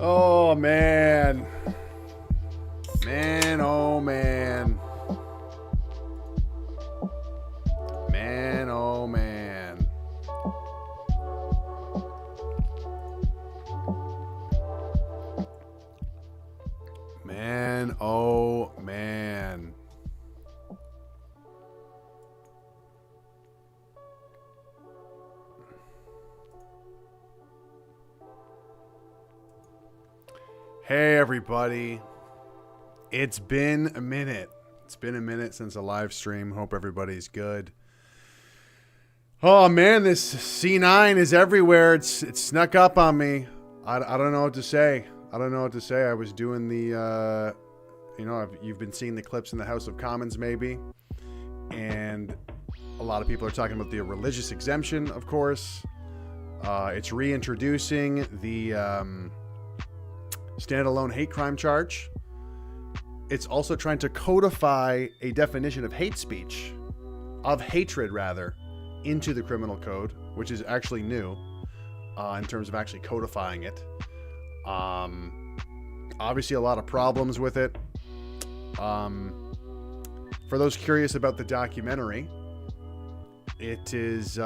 Oh, man. Man, oh, man. Man, oh, man. Man, oh, man. Hey, everybody. It's been a minute. It's been a minute since a live stream. Hope everybody's good. Oh, man, this C-9 is everywhere. It's snuck up on me. I don't know what to say. I don't know what to say. I was doing the, you've been seeing the clips in the House of Commons, maybe. And a lot of people are talking about the religious exemption, of course. It's reintroducing the standalone hate crime charge. It's also trying to codify a definition of hate speech, of hatred rather, into the criminal code, which is actually new in terms of actually codifying it. Obviously a lot of problems with it. For those curious about the documentary, it is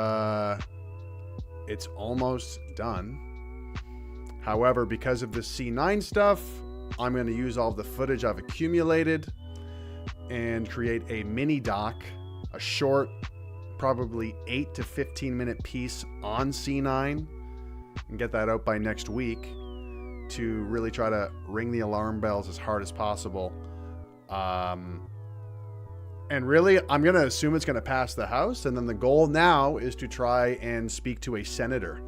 it's almost done. However, because of the C-9 stuff, I'm going to use all of the footage I've accumulated and create a mini doc, a short, probably 8 to 15 minute piece on C-9 and get that out by next week to really try to ring the alarm bells as hard as possible. And really, I'm going to assume it's going to pass the House. And then the goal now is to try and speak to a senator,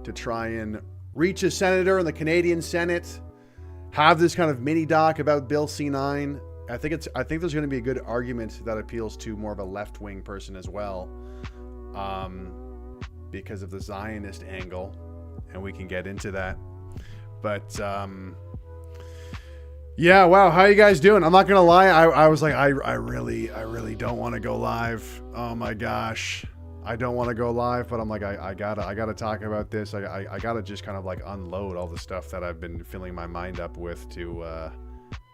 to try and reach a senator in the Canadian Senate, have this kind of mini doc about Bill C-9. I think there's going to be a good argument that appeals to more of a left-wing person as well, because of the Zionist angle, and we can get into that. But yeah, wow, how you guys doing? I'm not gonna lie, I was like, I really don't want to go live. Oh my gosh. I don't want to go live, but I'm like, I gotta talk about this. I gotta just kind of like unload all the stuff that I've been filling my mind up with to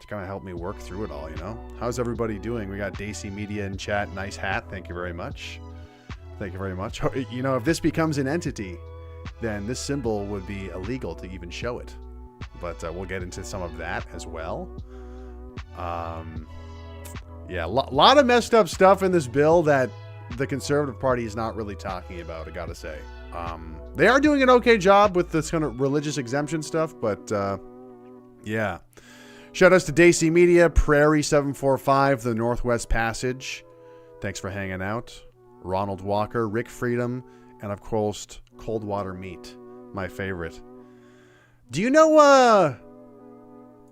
kind of help me work through it all, you know? How's everybody doing? We got Daisy Media in chat. Nice hat. Thank you very much. Thank you very much. You know, if this becomes an entity, then this symbol would be illegal to even show it. But we'll get into some of that as well. Yeah, a lot of messed up stuff in this bill that the Conservative Party is not really talking about, I gotta say. They are doing an okay job with this kind of religious exemption stuff, but yeah. Shout outs to Daisy Media, Prairie745, The Northwest Passage. Thanks for hanging out. Ronald Walker, Rick Freedom, and of course, Coldwater Meat, my favorite. Do you know,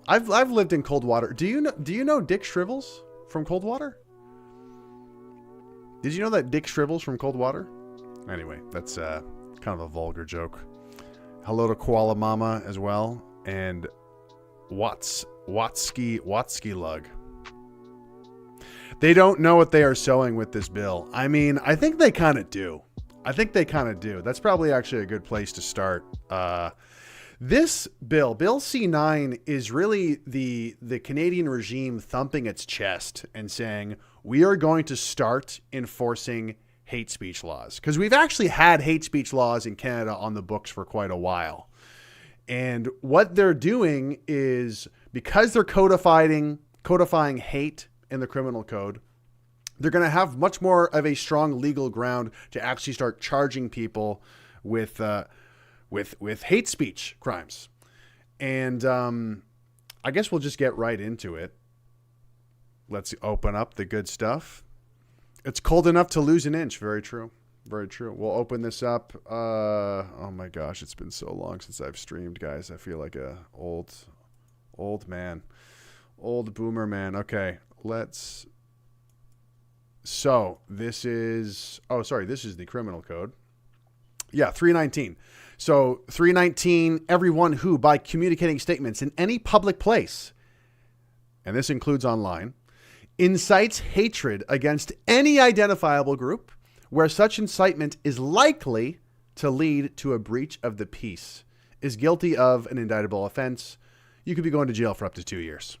I've lived in Coldwater. Do you know Dick Shrivels from Coldwater? Did you know that Dick Shrivels from Coldwater? Anyway, that's kind of a vulgar joke. Hello to Koala Mama as well, and Watsky Lug. They don't know what they are sowing with this bill. I mean, I think they kind of do. That's probably actually a good place to start. This Bill C-9, is really the Canadian regime thumping its chest and saying, we are going to start enforcing hate speech laws. Because we've actually had hate speech laws in Canada on the books for quite a while. And what they're doing is, because they're codifying hate in the criminal code, they're going to have much more of a strong legal ground to actually start charging people with hate speech crimes. And I guess we'll just get right into it. Let's open up the good stuff. It's cold enough to lose an inch. Very true. Very true. We'll open this up. Oh my gosh, it's been so long since I've streamed, guys. I feel like a old man. Old boomer man. Okay, so this is the criminal code. Yeah, 319. So 319, everyone who, by communicating statements in any public place, and this includes online, incites hatred against any identifiable group where such incitement is likely to lead to a breach of the peace is guilty of an indictable offense, you could be going to jail for up to 2 years.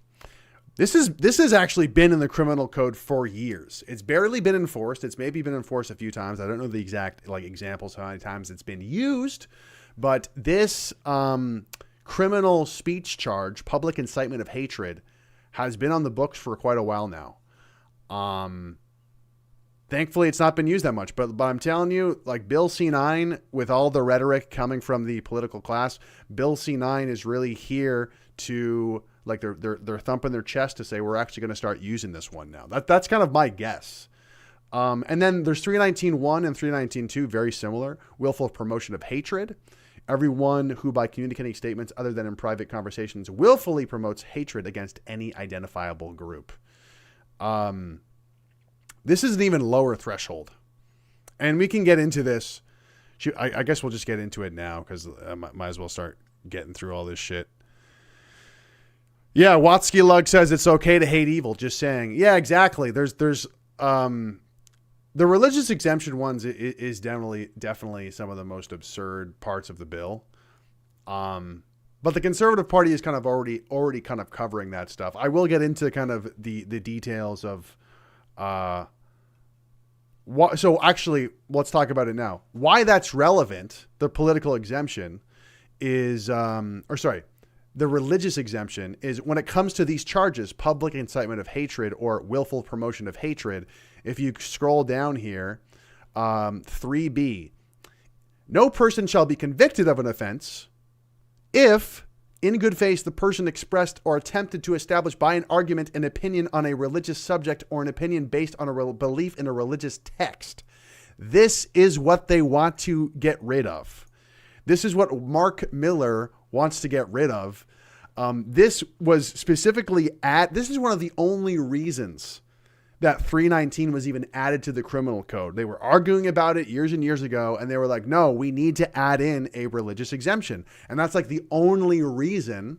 This has actually been in the criminal code for years. It's barely been enforced. It's maybe been enforced a few times. I don't know the exact examples how many times it's been used, but this criminal speech charge, public incitement of hatred, has been on the books for quite a while now. Thankfully, it's not been used that much, but I'm telling you, Bill C-9, with all the rhetoric coming from the political class, Bill C-9 is really here to, they're thumping their chest to say, we're actually going to start using this one now. That's kind of my guess. And then there's 319.1 and 319.2, very similar. Willful promotion of hatred. Everyone who by communicating statements other than in private conversations willfully promotes hatred against any identifiable group. This is an even lower threshold. And we can get into this. I guess we'll just get into it now because I might as well start getting through all this shit. Yeah, Watsky Lug says it's okay to hate evil. Just saying. Yeah, exactly. There's the religious exemption ones is definitely some of the most absurd parts of the bill. But the Conservative Party is kind of already kind of covering that stuff. I will get into kind of the details of what. So actually, let's talk about it now. Why that's relevant? The political exemption is, the religious exemption is when it comes to these charges, public incitement of hatred or willful promotion of hatred. If you scroll down here, 3B, no person shall be convicted of an offense if, in good faith, the person expressed or attempted to establish by an argument an opinion on a religious subject or an opinion based on a belief in a religious text. This is what they want to get rid of. This is what Mark Miller wants to get rid of. This was specifically this is one of the only reasons that 319 was even added to the criminal code. They were arguing about it years and years ago, and they were like, no, we need to add in a religious exemption. And that's the only reason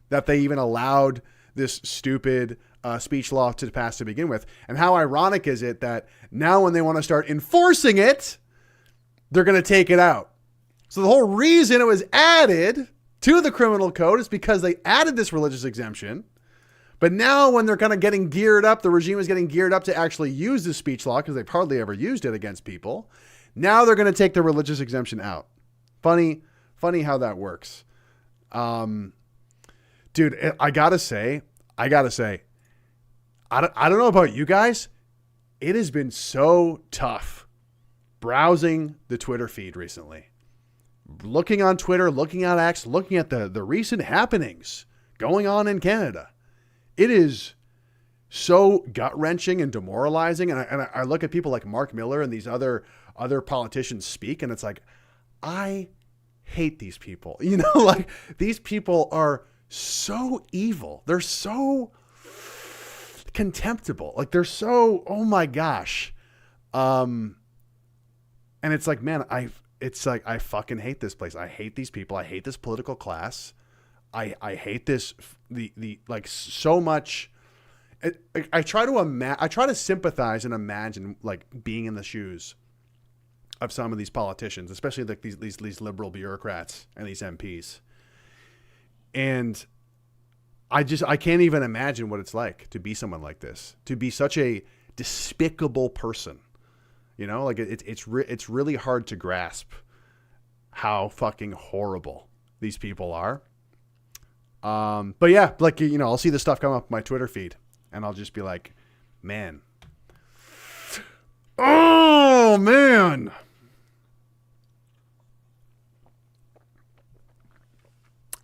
that they even allowed this stupid speech law to pass to begin with. And how ironic is it that now when they want to start enforcing it, they're going to take it out. So the whole reason it was added to the criminal code is because they added this religious exemption. But now when they're kind of getting geared up, the regime is getting geared up to actually use this speech law because they've hardly ever used it against people. Now they're going to take the religious exemption out. Funny how that works. Dude, I gotta say, I don't know about you guys. It has been so tough browsing the Twitter feed recently. Looking on Twitter, looking at X, looking at the recent happenings going on in Canada. It is so gut-wrenching and demoralizing. And I look at people like Mark Miller and these other politicians speak, and it's like, I hate these people. These people are so evil. They're so contemptible. They're so, oh my gosh. And it's like, man, I fucking hate this place. I hate these people. I hate this political class. I hate this, so much. I try to sympathize and imagine being in the shoes of some of these politicians, especially these liberal bureaucrats and these MPs. And I can't even imagine what it's like to be someone like this, to be such a despicable person. It's really hard to grasp how fucking horrible these people are. But yeah, I'll see this stuff come up my Twitter feed and I'll just be like, man, oh man.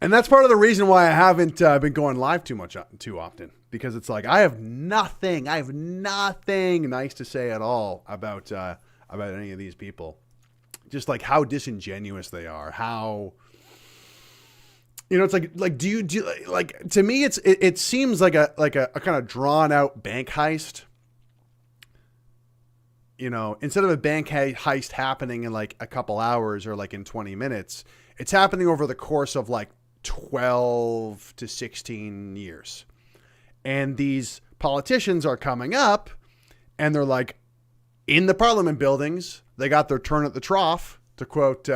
And that's part of the reason why I haven't been going live too often, because it's like I have nothing nice to say at all about any of these people. Just how disingenuous they are, how it's do you to me it seems like a kind of drawn out bank heist. Instead of a bank heist happening in a couple hours or in 20 minutes, it's happening over the course of 12 to 16 years. And these politicians are coming up and they're in the parliament buildings. They got their turn at the trough, to quote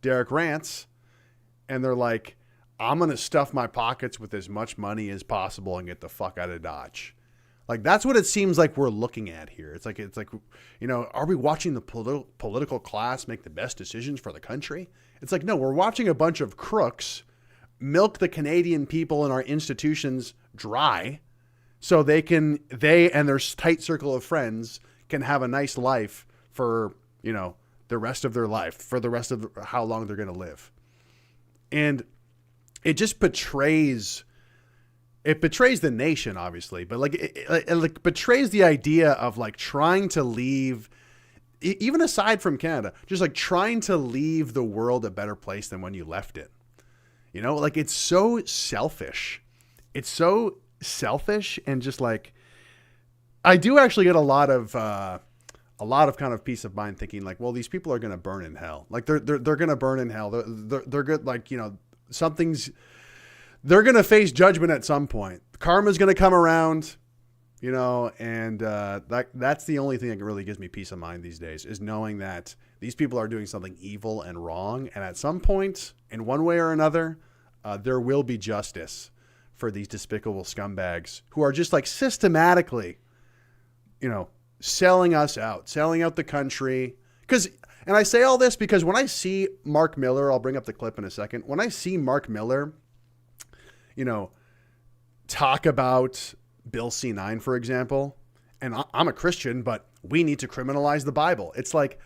Derek rants, and they're like, I'm going to stuff my pockets with as much money as possible and get the fuck out of Dodge. Like, that's what it seems like we're looking at here. It's like, are we watching the political class make the best decisions for the country? It's like, no, we're watching a bunch of crooks milk the Canadian people and our institutions dry so they and their tight circle of friends can have a nice life for, the rest of their life, for the rest of how long they're going to live. And it just betrays the nation, obviously, but it betrays the idea of like trying to leave, even aside from Canada, just like trying to leave the world a better place than when you left it. It's so selfish. It's so selfish, and just like, I do actually get a lot of kind of peace of mind thinking like, well, these people are going to burn in hell. Like they're going to burn in hell. They're good. Like, they're going to face judgment at some point. Karma's going to come around, and that's the only thing that really gives me peace of mind these days, is knowing that these people are doing something evil and wrong. And at some point, in one way or another, there will be justice for these despicable scumbags who are just like systematically, selling us out, selling out the country. And I say all this because when I see Mark Miller, I'll bring up the clip in a second. When I see Mark Miller, talk about Bill C-9, for example, and I'm a Christian, but we need to criminalize the Bible. It's like,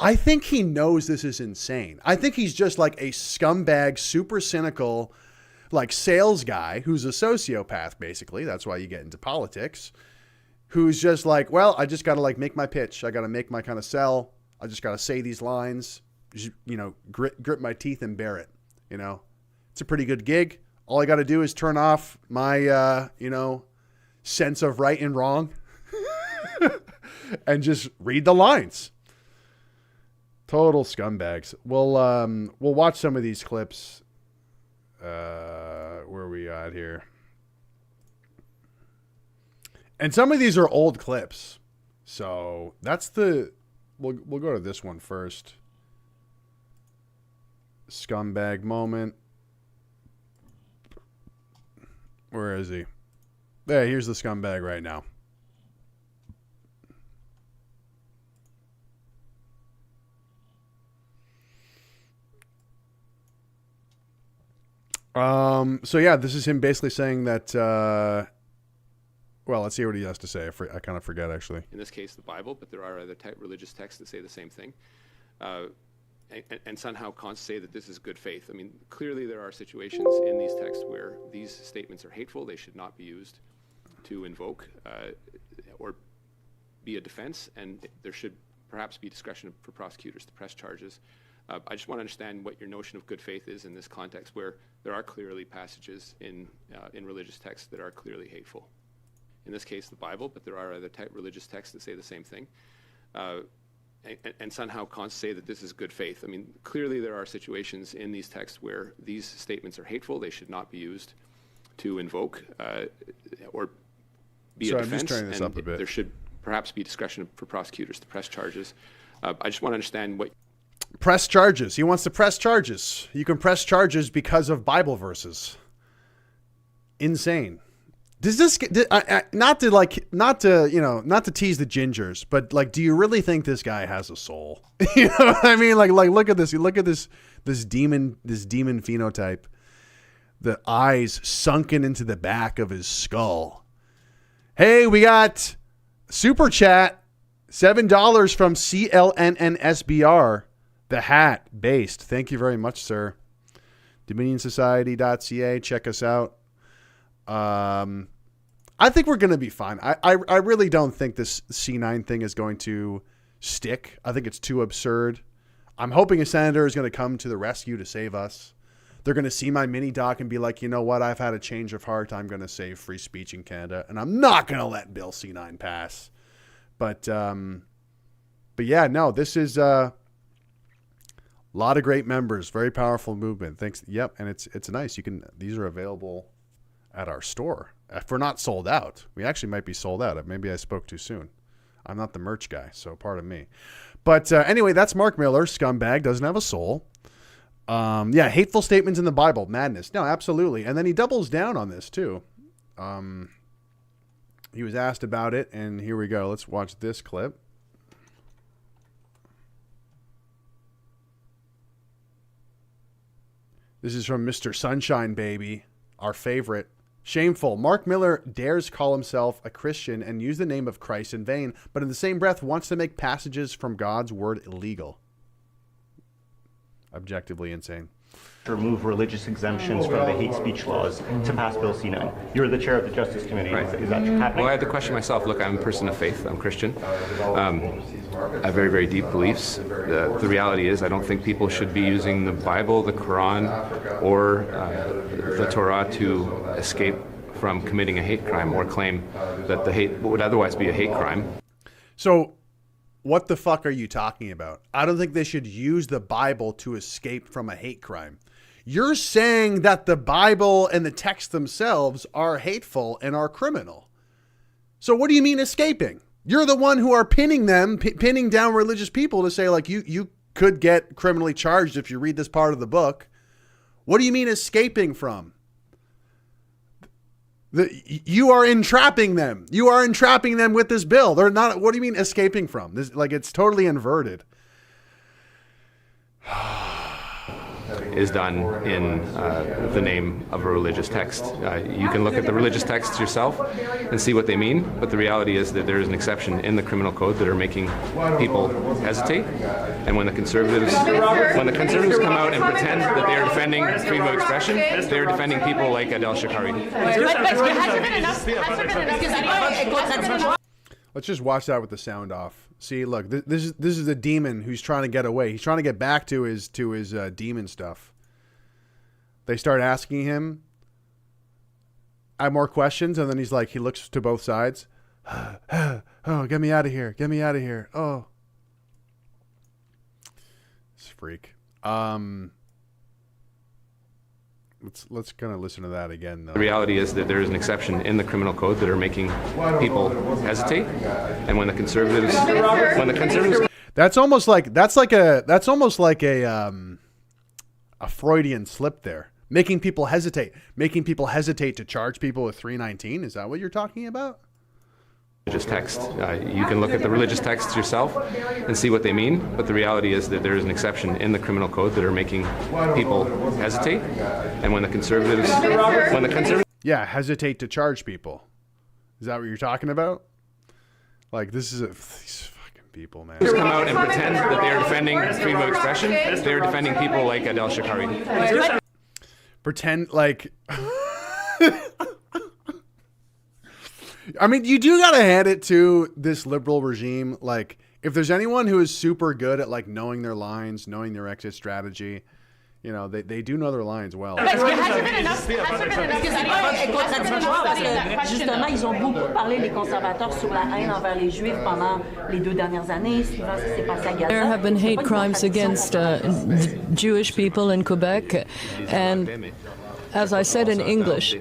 I think he knows this is insane. I think he's just like a scumbag, super cynical, like sales guy who's a sociopath, basically. That's why you get into politics. Who's just like, well, I just got to like make my pitch. I got to make my kind of sell. I just got to say these lines, grip my teeth and bear it. It's a pretty good gig. All I got to do is turn off my, sense of right and wrong and just read the lines. Total scumbags. We'll watch some of these clips. Where are we at here? And some of these are old clips. So that's we'll go to this one first. Scumbag moment. Where is he? There, here's the scumbag right now. So yeah, this is him basically saying that, well, let's see what he has to say. I kind of forget, actually. In this case, the Bible, but there are other religious texts that say the same thing. And somehow say that this is good faith. I mean, clearly there are situations in these texts where these statements are hateful. They should not be used to invoke or be a defense, and there should perhaps be discretion for prosecutors to press charges. I just want to understand what your notion of good faith is in this context, where there are clearly passages in religious texts that are clearly hateful. In this case, the Bible, but there are other religious texts that say the same thing. And somehow say that this is good faith. I mean, clearly there are situations in these texts where these statements are hateful. They should not be used to invoke or be a defense. I'm just turning this up a bit. There should perhaps be discretion for prosecutors to press charges. I just want to understand what... Press charges. He wants to press charges. You can press charges because of Bible verses. Insane. Does this not to tease the gingers, but like, do you really think this guy has a soul? You know what I mean? Like look at this demon phenotype. The eyes sunken into the back of his skull. Hey, we got super chat, $7 from CLNNSBR. The hat based. Thank you very much, sir. DominionSociety.ca. Check us out. I think we're going to be fine. I really don't think this C-9 thing is going to stick. I think it's too absurd. I'm hoping a senator is going to come to the rescue to save us. They're going to see my mini doc and be like, you know what? I've had a change of heart. I'm going to save free speech in Canada, and I'm not going to let Bill C-9 pass. But yeah, no, this is a lot of great members, very powerful movement. Thanks. Yep. And it's nice. These are available at our store. If we're not sold out, we actually might be sold out. Maybe I spoke too soon. I'm not the merch guy, so pardon me. But anyway, that's Mark Miller. Scumbag, doesn't have a soul. Yeah, hateful statements in the Bible, madness. No, absolutely. And then he doubles down on this too. He was asked about it, and here we go. Let's watch this clip. This is from Mr. Sunshine Baby, our favorite. Shameful. Mark Miller dares call himself a Christian and use the name of Christ in vain, but in the same breath wants to make passages from God's word illegal. Objectively insane. To remove religious exemptions from the hate speech laws to pass Bill C-9. You're the chair of the Justice Committee. Right. Is that happening? Well, I had to question myself. Look, I'm a person of faith. I'm Christian. I have very, very deep beliefs. The reality is I don't think people should be using the Bible, the Quran, or the Torah to escape from committing a hate crime or claim that the hate would otherwise be a hate crime. So what the fuck are you talking about? I don't think they should use the Bible to escape from a hate crime. You're saying that the Bible and the text themselves are hateful and are criminal. So what do you mean escaping? You're the one who are pinning down religious people to say, like, you could get criminally charged if you read this part of the book. What do you mean escaping from? You are entrapping them. You are entrapping them with this bill. They're not. What do you mean escaping from? This, like, it's totally inverted. Is done in the name of a religious text. You can look at the religious texts yourself and see what they mean, but the reality is that there is an exception in the criminal code that are making people hesitate. And when the conservatives come out and pretend that they are defending freedom of expression, they are defending people like Adel Shakari. Let's just watch that with the sound off. See, look, this is a demon who's trying to get away. He's trying to get back to his demon stuff. They start asking him, I have more questions, and then he's like, he looks to both sides. Oh, get me out of here. Get me out of here. Oh. This freak. Let's kind of listen to that again, though. The reality is that there is an exception in the criminal code that are making people hesitate, and when the conservatives, that's almost like a Freudian slip there, making people hesitate to charge people with 319. Is that what you're talking about? Religious text. You can look at the religious texts yourself and see what they mean, but the reality is that there is an exception in the criminal code that are making people hesitate, and when the conservatives, hesitate to charge people. Is that what you're talking about? Like, this is these fucking people, man. Come out and pretend that they are defending freedom of expression. They are defending people like Adel Shakari. Pretend like. I mean, you do gotta hand it to this liberal regime. Like, if there's anyone who is super good at, like, knowing their lines, knowing their exit strategy, you know, they do know their lines well. Justement, ils ont beaucoup parlé, les conservateurs, sur la haine envers les Juifs pendant les 2 dernières années, suivant ce qui s'est passé à Gaza. There have been hate crimes against Jewish people in Quebec, and as I said in English,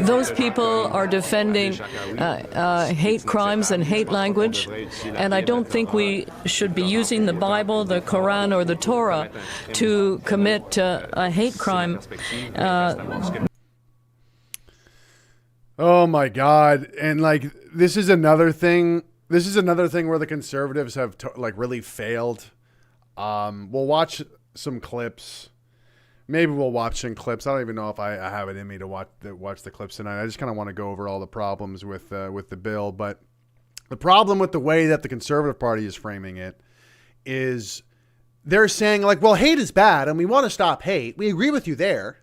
those people are defending hate crimes and hate language, and I don't think we should be using the Bible, the Quran, or the Torah to commit a hate crime. Oh my God. And, like, this is another thing where the conservatives have really failed. We'll watch some clips. Maybe we'll watch some clips. I don't even know if I have it in me to watch the clips tonight. I just kind of want to go over all the problems with the bill. But the problem with the way that the Conservative Party is framing it is they're saying, like, well, hate is bad and we want to stop hate. We agree with you there.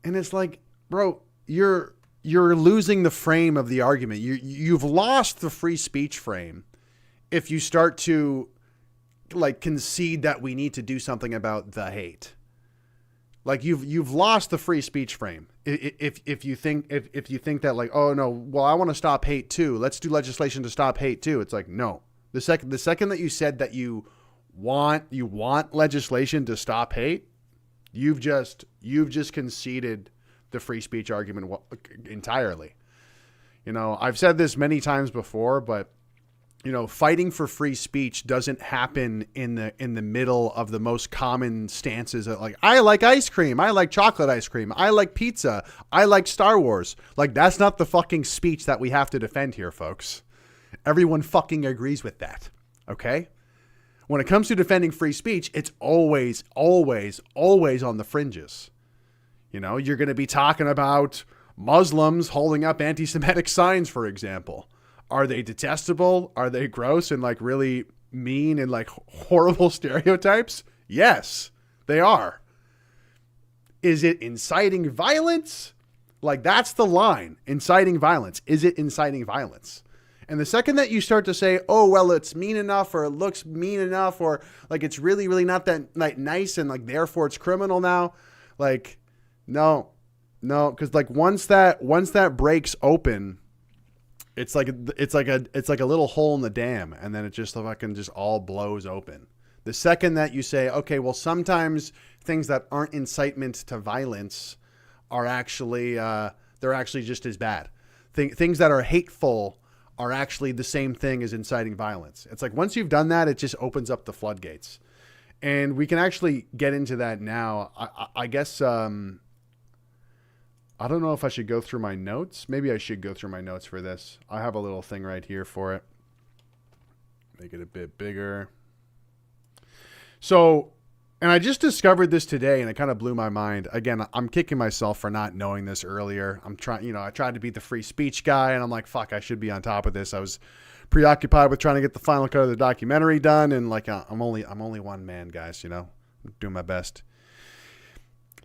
And it's like, bro, you're losing the frame of the argument. You've lost the free speech frame if you start to, like, concede that we need to do something about the hate. Like, you've lost the free speech frame. If you think that, like, oh no, well, I want to stop hate too. Let's do legislation to stop hate too. It's like, no. The second that you said that you want legislation to stop hate, you've just conceded the free speech argument entirely. I've said this many times before, but fighting for free speech doesn't happen in the middle of the most common stances of, like, I like ice cream, I like chocolate ice cream, I like pizza, I like Star Wars. Like, that's not the fucking speech that we have to defend here, folks. Everyone fucking agrees with that. Okay? When it comes to defending free speech, it's always, always, always on the fringes. You're going to be talking about Muslims holding up anti-Semitic signs, for example. Are they detestable? Are they gross and like really mean and like horrible stereotypes? Yes, they are. Is it inciting violence? Like, that's the line. Inciting violence. Is it inciting violence? And the second that you start to say, oh, well, it's mean enough, or it looks mean enough, or like it's really, really not that like nice, and like therefore it's criminal now. Like, no, because like once that breaks open, it's like a little hole in the dam, and then it just fucking just all blows open. The second that you say, okay, well, sometimes things that aren't incitement to violence are actually they're actually just as bad. Things that are hateful are actually the same thing as inciting violence. It's like once you've done that, it just opens up the floodgates. And we can actually get into that now. I guess I don't know if I should go through my notes. Maybe I should go through my notes for this. I have a little thing right here for it. Make it a bit bigger. So, and I just discovered this today, and it kind of blew my mind. Again, I'm kicking myself for not knowing this earlier. I'm trying, I tried to be the free speech guy, and I'm like, fuck, I should be on top of this. I was preoccupied with trying to get the final cut of the documentary done, and like, I'm only one man, guys. I'm doing my best.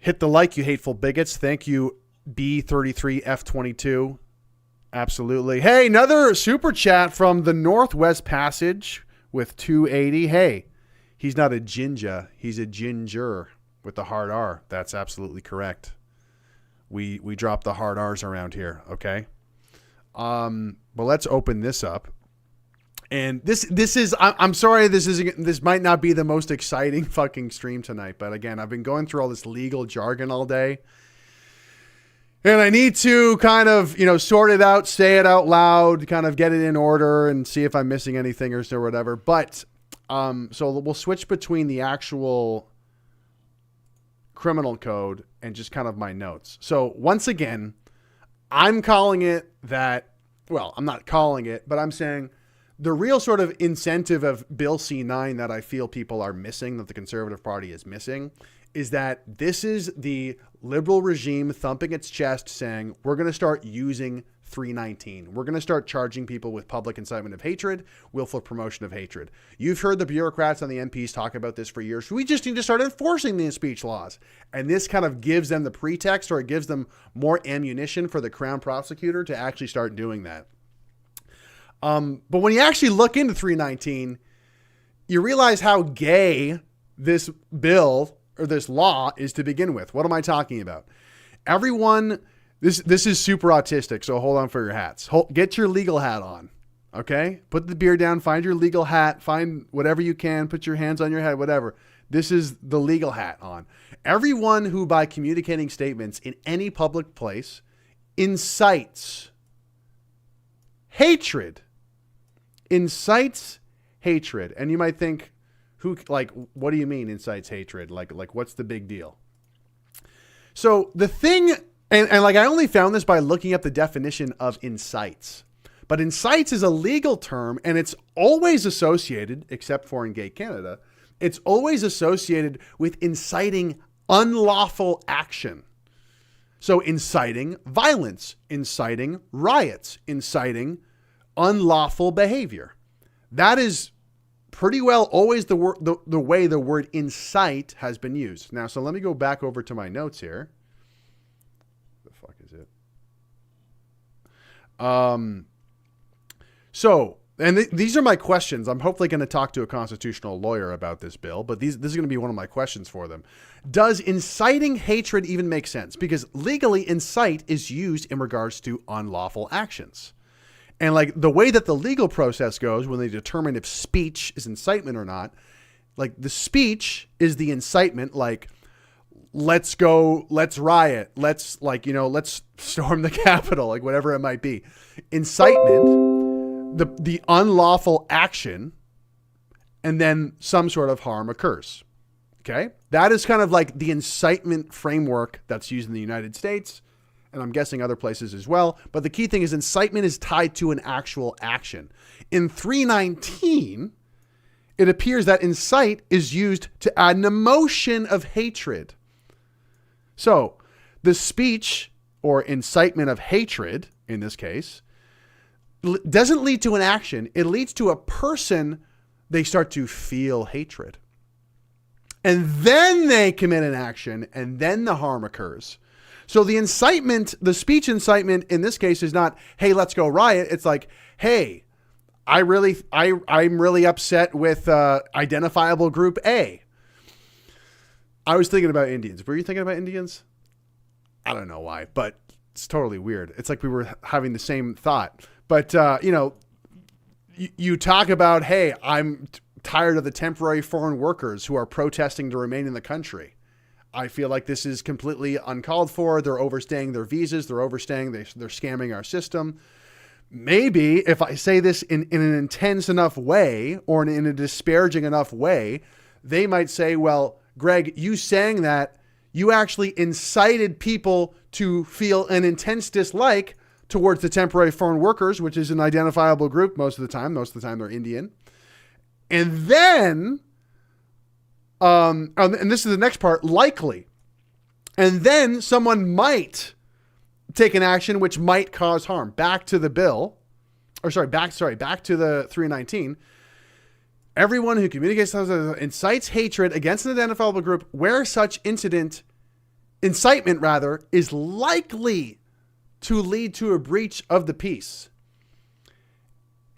Hit the like, you hateful bigots. Thank you, B33F22. Absolutely. Hey, another super chat from the Northwest Passage with 280. Hey. He's not a ginger. He's a ginger with the hard R. That's absolutely correct. We drop the hard R's around here, okay? But let's open this up. And this is I'm sorry this might not be the most exciting fucking stream tonight, but again, I've been going through all this legal jargon all day. And I need to kind of, sort it out, say it out loud, kind of get it in order and see if I'm missing anything or whatever. But so we'll switch between the actual criminal code and just kind of my notes. So once again, I'm calling it that, well, I'm not calling it, but I'm saying the real sort of incentive of Bill C-9 that I feel people are missing, that the Conservative Party is missing, is that this is the liberal regime thumping its chest saying, we're going to start using 319. We're going to start charging people with public incitement of hatred, willful promotion of hatred. You've heard the bureaucrats and the MPs talk about this for years. We just need to start enforcing the speech laws. And this kind of gives them the pretext, or it gives them more ammunition for the Crown prosecutor to actually start doing that. But when you actually look into 319, you realize how gay this bill or this law is to begin with. What am I talking about? Everyone... This is super autistic, so hold on for your hats. Get your legal hat on, okay? Put the beer down, find your legal hat, find whatever you can, put your hands on your head, whatever. This is the legal hat on. Everyone who, by communicating statements in any public place, incites hatred. Incites hatred. And you might think, what do you mean incites hatred? Like what's the big deal? So the thing... And like, I only found this by looking up the definition of incites. But incites is a legal term, and it's always associated, except for in gay Canada, it's always associated with inciting unlawful action. So inciting violence, inciting riots, inciting unlawful behavior. That is pretty well always the way the word incite has been used. Now, so let me go back over to my notes here. These are my questions. I'm hopefully going to talk to a constitutional lawyer about this bill, but this is going to be one of my questions for them. Does inciting hatred even make sense? Because legally, incite is used in regards to unlawful actions. And like the way that the legal process goes when they determine if speech is incitement or not, like the speech is the incitement, like let's go, let's riot, let's let's storm the Capitol, like whatever it might be. Incitement, the unlawful action, and then some sort of harm occurs. Okay. That is kind of like the incitement framework that's used in the United States, and I'm guessing other places as well. But the key thing is incitement is tied to an actual action. In 319, it appears that incite is used to add an emotion of hatred. So the speech or incitement of hatred, in this case, doesn't lead to an action. It leads to a person, they start to feel hatred. And then they commit an action, and then the harm occurs. So the incitement, the speech incitement in this case is not, hey, let's go riot. It's like, hey, I'm really upset with identifiable group A. I was thinking about Indians. Were you thinking about Indians? I don't know why, but it's totally weird. It's like we were having the same thought. But, you talk about, hey, I'm tired of the temporary foreign workers who are protesting to remain in the country. I feel like this is completely uncalled for. They're overstaying their visas. They're scamming our system. Maybe if I say this in an intense enough way or in a disparaging enough way, they might say, well, Greg, you saying that, you actually incited people to feel an intense dislike towards the temporary foreign workers, which is an identifiable group most of the time. Most of the time they're Indian. And then, and this is the next part, likely. And then someone might take an action which might cause harm. Back to the bill, back to the 319. Everyone who communicates incites hatred against an identifiable group where such incitement is likely to lead to a breach of the peace.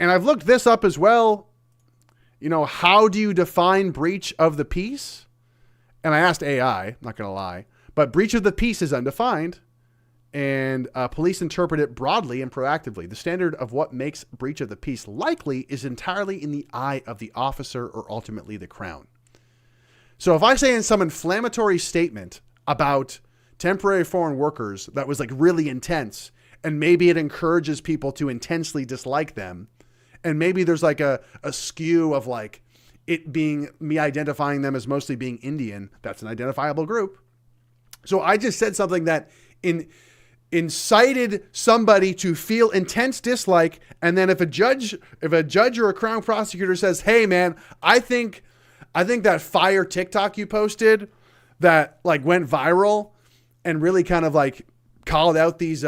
And I've looked this up as well. How do you define breach of the peace? And I asked AI, not going to lie, but breach of the peace is undefined, and police interpret it broadly and proactively. The standard of what makes breach of the peace likely is entirely in the eye of the officer or ultimately the crown. So if I say in some inflammatory statement about temporary foreign workers that was like really intense, and maybe it encourages people to intensely dislike them, and maybe there's like a skew of like it being me identifying them as mostly being Indian, that's an identifiable group. So I just said something that incited somebody to feel intense dislike. And then if a judge or a crown prosecutor says, hey man, I think that fire TikTok you posted that like went viral and really kind of like called out these,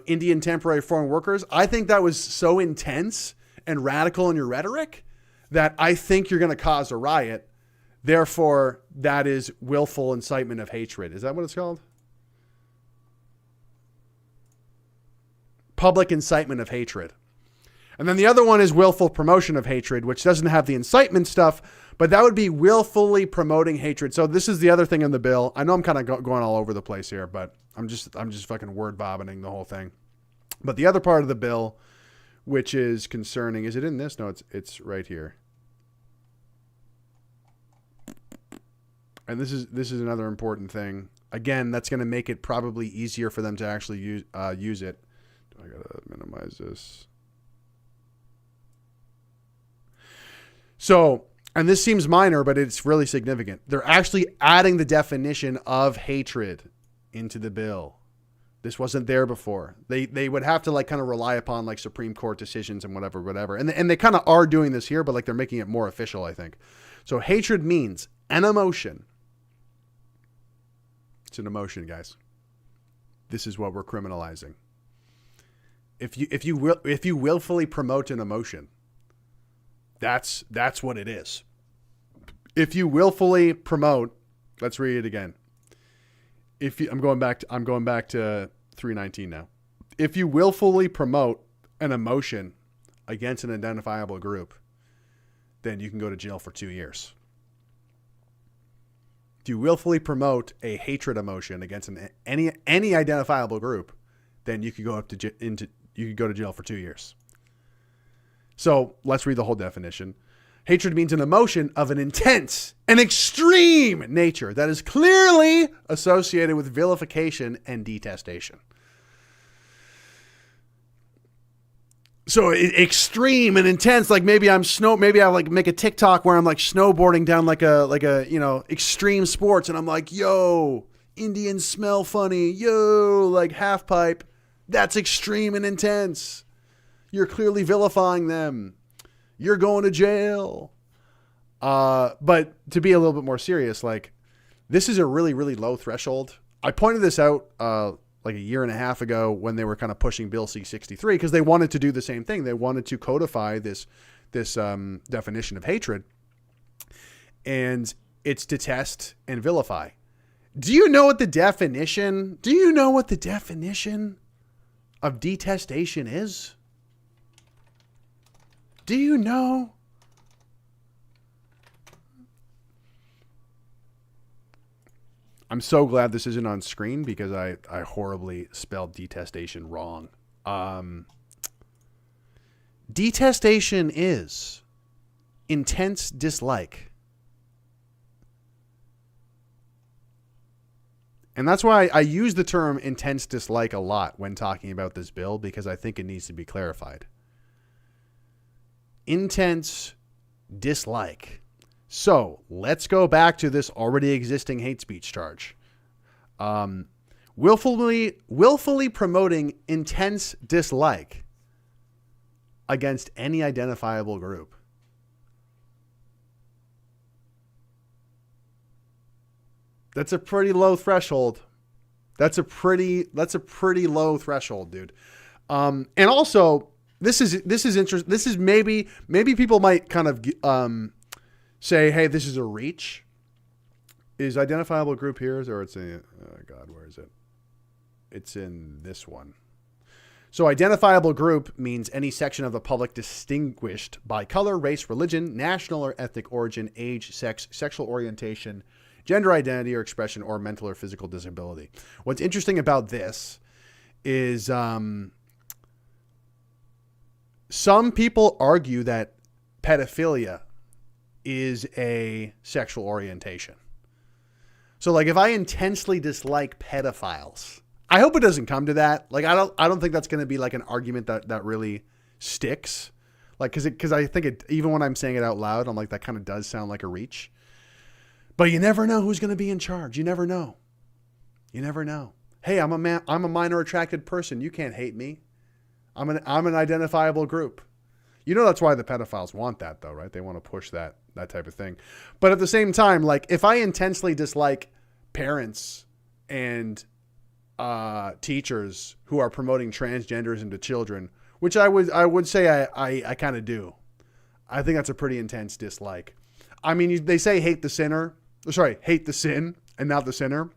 Indian temporary foreign workers. I think that was so intense and radical in your rhetoric that I think you're going to cause a riot. Therefore, that is willful incitement of hatred. Is that what it's called? Public incitement of hatred. And then the other one is willful promotion of hatred, which doesn't have the incitement stuff, but that would be willfully promoting hatred. So this is the other thing in the bill. I know I'm kind of going all over the place here, but I'm just fucking word vomiting the whole thing. But the other part of the bill, which is concerning, is it in this? No, it's right here. And this is another important thing. Again, that's going to make it probably easier for them to actually use it. I gotta minimize this. So, and this seems minor, but it's really significant. They're actually adding the definition of hatred into the bill. This wasn't there before. They would have to like kind of rely upon like Supreme Court decisions and whatever. And they kind of are doing this here, but like they're making it more official, I think. So hatred means an emotion. It's an emotion, guys. This is what we're criminalizing. If you willfully promote an emotion, that's what it is. If you willfully promote, let's read it again. I'm going back to 319 now. If you willfully promote an emotion against an identifiable group, then you can go to jail for 2 years. If you willfully promote a hatred emotion against any identifiable group, then you could go you could go to jail for 2 years. So let's read the whole definition. Hatred means an emotion of an intense and extreme nature that is clearly associated with vilification and detestation. So extreme and intense, like maybe I like make a TikTok where I'm like snowboarding down like a extreme sports, and I'm like, yo, Indians smell funny, yo, like half pipe. That's extreme and intense. You're clearly vilifying them. You're going to jail. But to be a little bit more serious, like this is a really, really low threshold. I pointed this out like a year and a half ago when they were kind of pushing Bill C-63 because they wanted to do the same thing. They wanted to codify this definition of hatred, and it's detest and vilify. Do you know what the definition of detestation is? Do you know? I'm so glad this isn't on screen because I horribly spelled detestation wrong. Detestation is intense dislike. And that's why I use the term intense dislike a lot when talking about this bill, because I think it needs to be clarified. Intense dislike. So let's go back to this already existing hate speech charge. Willfully promoting intense dislike against any identifiable group. That's a pretty low threshold. That's a pretty low threshold, dude. And also, this is interesting. This is maybe people might kind of say, hey, this is a reach. Is identifiable group here, or it's a God? Where is it? It's in this one. So identifiable group means any section of the public distinguished by color, race, religion, national or ethnic origin, age, sex, sexual orientation, gender identity or expression, or mental or physical disability. What's interesting about this is some people argue that pedophilia is a sexual orientation. So like if I intensely dislike pedophiles, I hope it doesn't come to that. Like I don't think that's going to be like an argument that really sticks. Like cuz I think it, even when I'm saying it out loud, I'm like, that kind of does sound like a reach. But you never know who's going to be in charge. You never know. Hey, I'm a minor attracted person. You can't hate me. I'm an identifiable group. You know, that's why the pedophiles want that though, right? They want to push that type of thing. But at the same time, like if I intensely dislike parents and teachers who are promoting transgenders into children, which I would say I kind of do. I think that's a pretty intense dislike. I mean, they say hate the sin and not the sinner.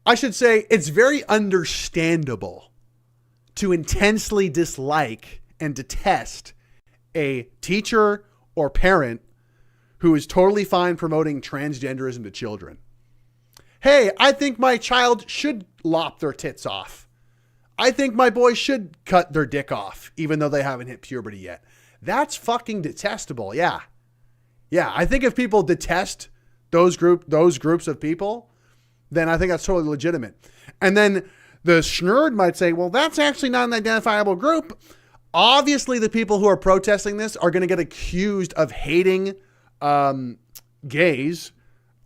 I should say it's very understandable to intensely dislike and detest a teacher or parent who is totally fine promoting transgenderism to children. Hey, I think my child should lop their tits off. I think my boy should cut their dick off, even though they haven't hit puberty yet. That's fucking detestable. Yeah. I think if people detest those groups of people, then I think that's totally legitimate. And then the schnurd might say, well, that's actually not an identifiable group. Obviously, the people who are protesting this are going to get accused of hating gays,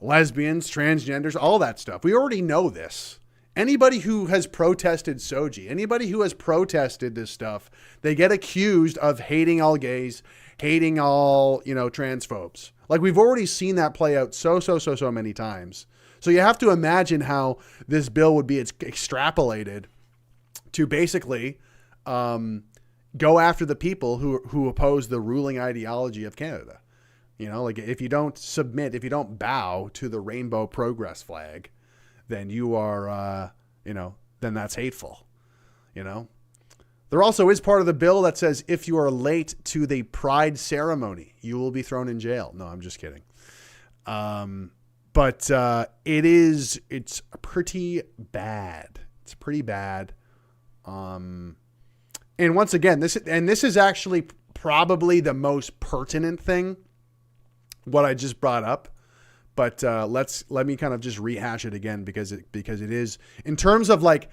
lesbians, transgenders, all that stuff. We already know this. Anybody who has protested Soji, anybody who has protested this stuff, they get accused of hating all gays, hating all, transphobes. Like we've already seen that play out so many times. So you have to imagine how this bill would be extrapolated to basically go after the people who oppose the ruling ideology of Canada. Like if you don't submit, if you don't bow to the rainbow progress flag, then you are, then that's hateful. There also is part of the bill that says if you are late to the pride ceremony, you will be thrown in jail. No, I'm just kidding. But it's pretty bad. It's pretty bad. And once again, this is actually probably the most pertinent thing, what I just brought up. But let me kind of just rehash it again because it is, in terms of like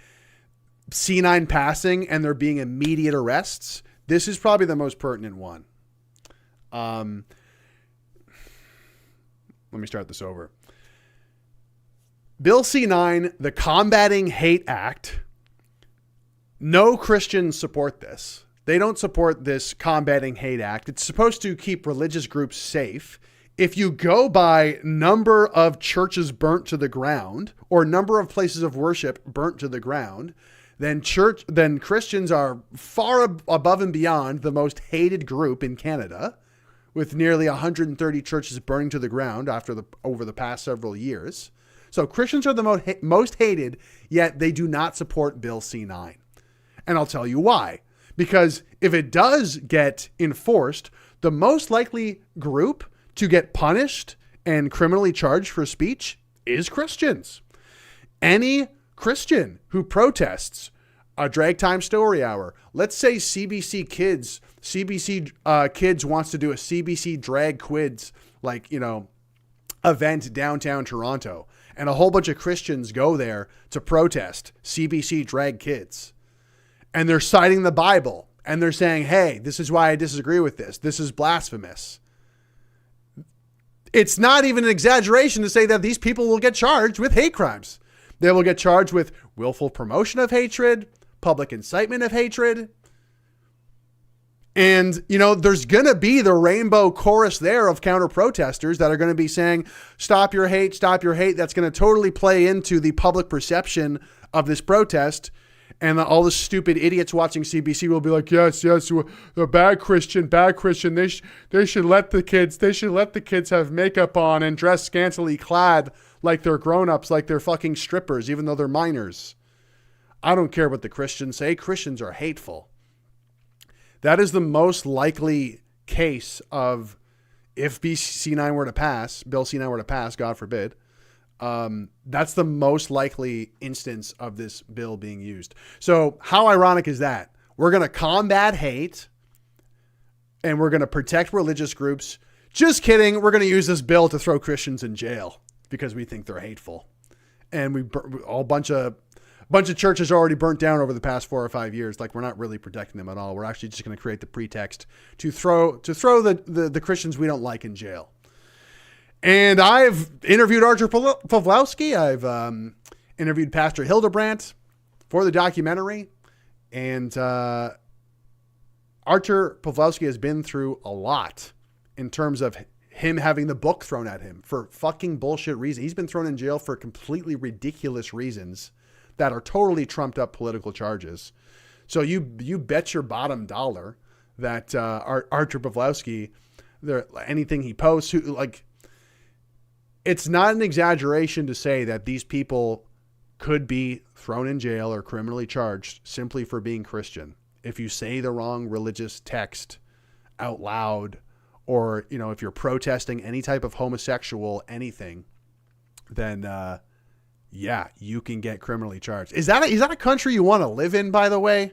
C-9 passing and there being immediate arrests, this is probably the most pertinent one. Let me start this over. Bill C-9, the Combating Hate Act. No Christians support this. They don't support this Combating Hate Act. It's supposed to keep religious groups safe. If you go by number of churches burnt to the ground or number of places of worship burnt to the ground, then Christians are far above and beyond the most hated group in Canada, with nearly 130 churches burning to the ground over the past several years. So Christians are the most hated, yet they do not support Bill C-9. And I'll tell you why. Because if it does get enforced, the most likely group to get punished and criminally charged for speech is Christians. Any Christian who protests a drag time story hour, let's say CBC Kids wants to do a CBC drag quiz, event downtown Toronto, and a whole bunch of Christians go there to protest CBC drag kids. And they're citing the Bible and they're saying, hey, this is why I disagree with this. This is blasphemous. It's not even an exaggeration to say that these people will get charged with hate crimes. They will get charged with willful promotion of hatred, public incitement of hatred. And, there's going to be the rainbow chorus there of counter protesters that are going to be saying, stop your hate, stop your hate. That's going to totally play into the public perception of this protest. And all the stupid idiots watching CBC will be like, yes, the bad Christian. They should let the kids have makeup on and dress scantily clad like they're grown-ups, like they're fucking strippers, even though they're minors. I don't care what the Christians say. Christians are hateful. That is the most likely case of if Bill C-9 were to pass, God forbid. That's the most likely instance of this bill being used. So how ironic is that? We're going to combat hate and we're going to protect religious groups. Just kidding. We're going to use this bill to throw Christians in jail because we think they're hateful. And a bunch of churches already burnt down over the past 4 or 5 years. Like, we're not really protecting them at all. We're actually just going to create the pretext to throw the Christians we don't like in jail. And I've interviewed Archer Pawlowski. I've interviewed Pastor Hildebrandt for the documentary. And Archer Pawlowski has been through a lot in terms of him having the book thrown at him for fucking bullshit reasons. He's been thrown in jail for completely ridiculous reasons that are totally trumped up political charges. So you bet your bottom dollar that Archer Pawlowski, anything he posts, it's not an exaggeration to say that these people could be thrown in jail or criminally charged simply for being Christian. If you say the wrong religious text out loud, or, if you're protesting any type of homosexual anything, then, you can get criminally charged. Is that a country you want to live in, by the way,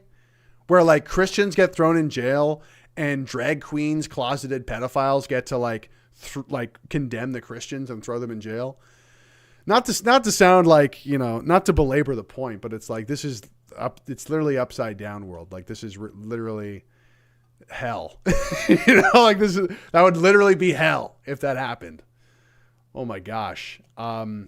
where Christians get thrown in jail and drag queens, closeted pedophiles get to condemn the Christians and throw them in jail? Not to sound not to belabor the point, but it's it's literally upside down world. This is literally hell. That would literally be hell if that happened. Oh my gosh. And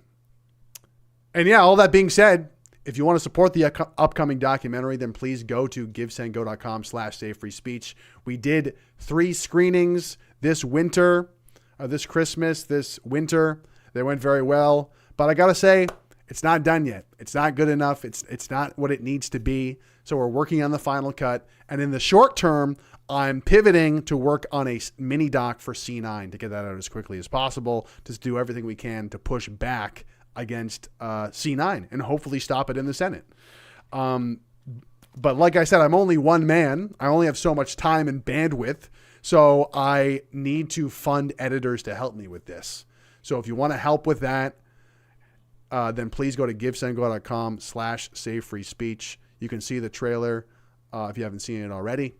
all that being said, if you want to support the upcoming documentary, then please go to givesendgo.com/savefreespeech. We did 3 screenings this winter, this Christmas, this winter. They went very well, but I got to say, it's not done yet. It's not good enough. It's not what it needs to be. So we're working on the final cut. And in the short term, I'm pivoting to work on a mini doc for C-9 to get that out as quickly as possible, to do everything we can to push back against C-9 and hopefully stop it in the Senate. But like I said, I'm only one man. I only have so much time and bandwidth. So I need to fund editors to help me with this. So if you want to help with that, then please go to givesendgo.com/savefreespeech. You can see the trailer if you haven't seen it already.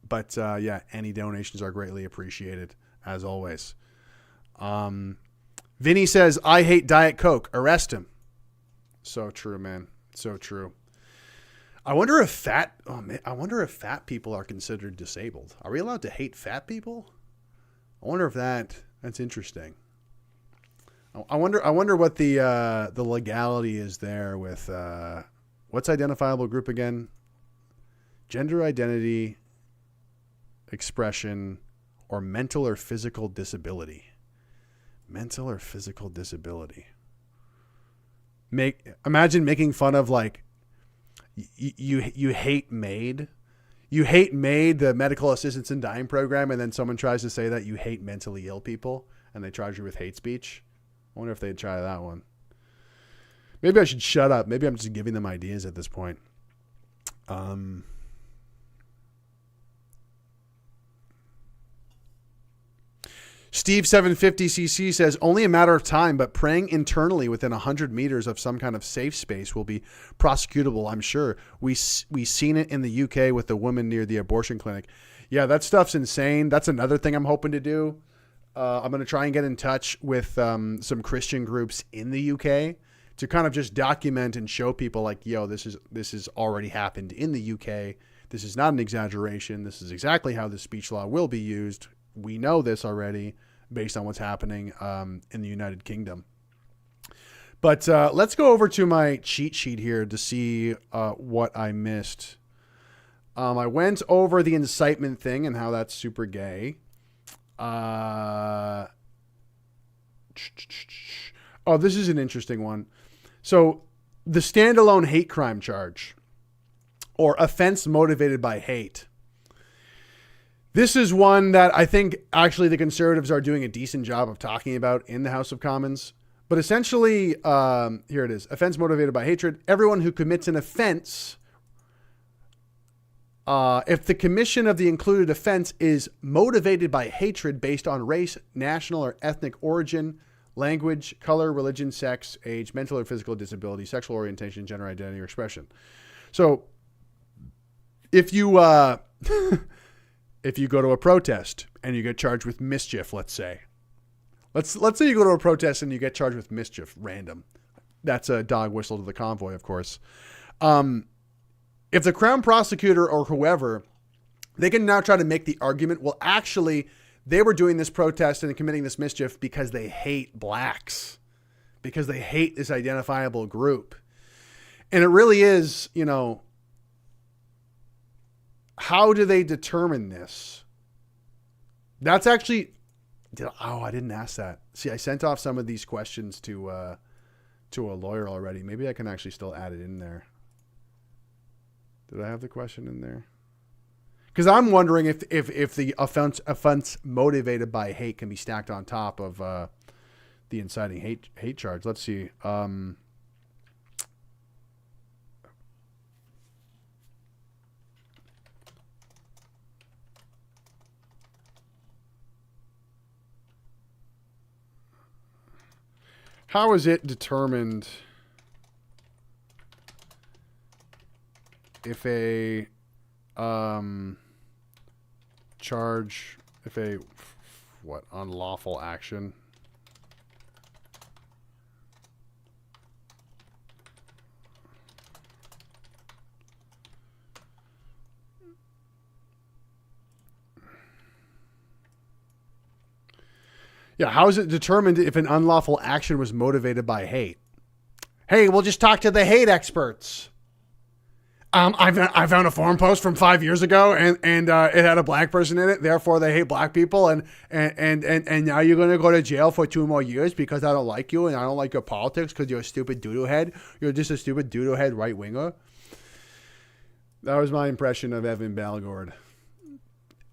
But yeah, any donations are greatly appreciated, as always. Vinny says, I hate Diet Coke. Arrest him. So true, man. So true. I wonder if fat people are considered disabled. Are we allowed to hate fat people? I wonder if that's interesting. I wonder what the legality is there with what's identifiable group again? Gender identity, expression, or mental or physical disability. Mental or physical disability. Imagine making fun of like you hate MAID. You hate MAID, the medical assistance in dying program, and then someone tries to say that you hate mentally ill people and they charge you with hate speech. I wonder if they'd try that one. Maybe I should shut up. Maybe I'm just giving them ideas at this point. Steve750cc says, only a matter of time, but praying internally within 100 meters of some kind of safe space will be prosecutable, I'm sure. We seen it in the UK with the woman near the abortion clinic. Yeah, that stuff's insane. That's another thing I'm hoping to do. I'm going to try and get in touch with some Christian groups in the UK to kind of just document and show people like, yo, this has already happened in the UK. This is not an exaggeration. This is exactly how the speech law will be used. We know this already based on what's happening in the United Kingdom. But let's go over to my cheat sheet here to see what I missed. I went over the incitement thing and how that's super gay. Oh, this is an interesting one. So the standalone hate crime charge or offense motivated by hate. This is one that I think actually the conservatives are doing a decent job of talking about in the House of Commons. But essentially, here it is. Offense motivated by hatred. Everyone who commits an offense, if the commission of the included offense is motivated by hatred based on race, national or ethnic origin, language, color, religion, sex, age, mental or physical disability, sexual orientation, gender identity, or expression. So if you if you go to a protest and you get charged with mischief, let's say you go to a protest and you get charged with mischief, random. That's a dog whistle to the convoy, of course. If the Crown prosecutor or whoever, they can now try to make the argument, well, actually, they were doing this protest and committing this mischief because they hate blacks, because they hate this identifiable group. And it really is, you know, how do they determine this? That's actually, I didn't ask that. See, I sent off some of these questions to a lawyer already. Maybe I can actually still add it in there. Did I have the question in there? Because I'm wondering if the offense motivated by hate can be stacked on top of the inciting hate charge. Let's see. How is it determined if a charge, if a unlawful action how is it determined if an unlawful action was motivated by hate? Hey, we'll just talk to the hate experts. I found a forum post from 5 years ago and it had a black person in it. Therefore, they hate black people. And now you're going to go to jail for 2 more years because I don't like you and I don't like your politics because you're a stupid doodle head. You're just a stupid doodle head right winger. That was my impression of Evan Balgord.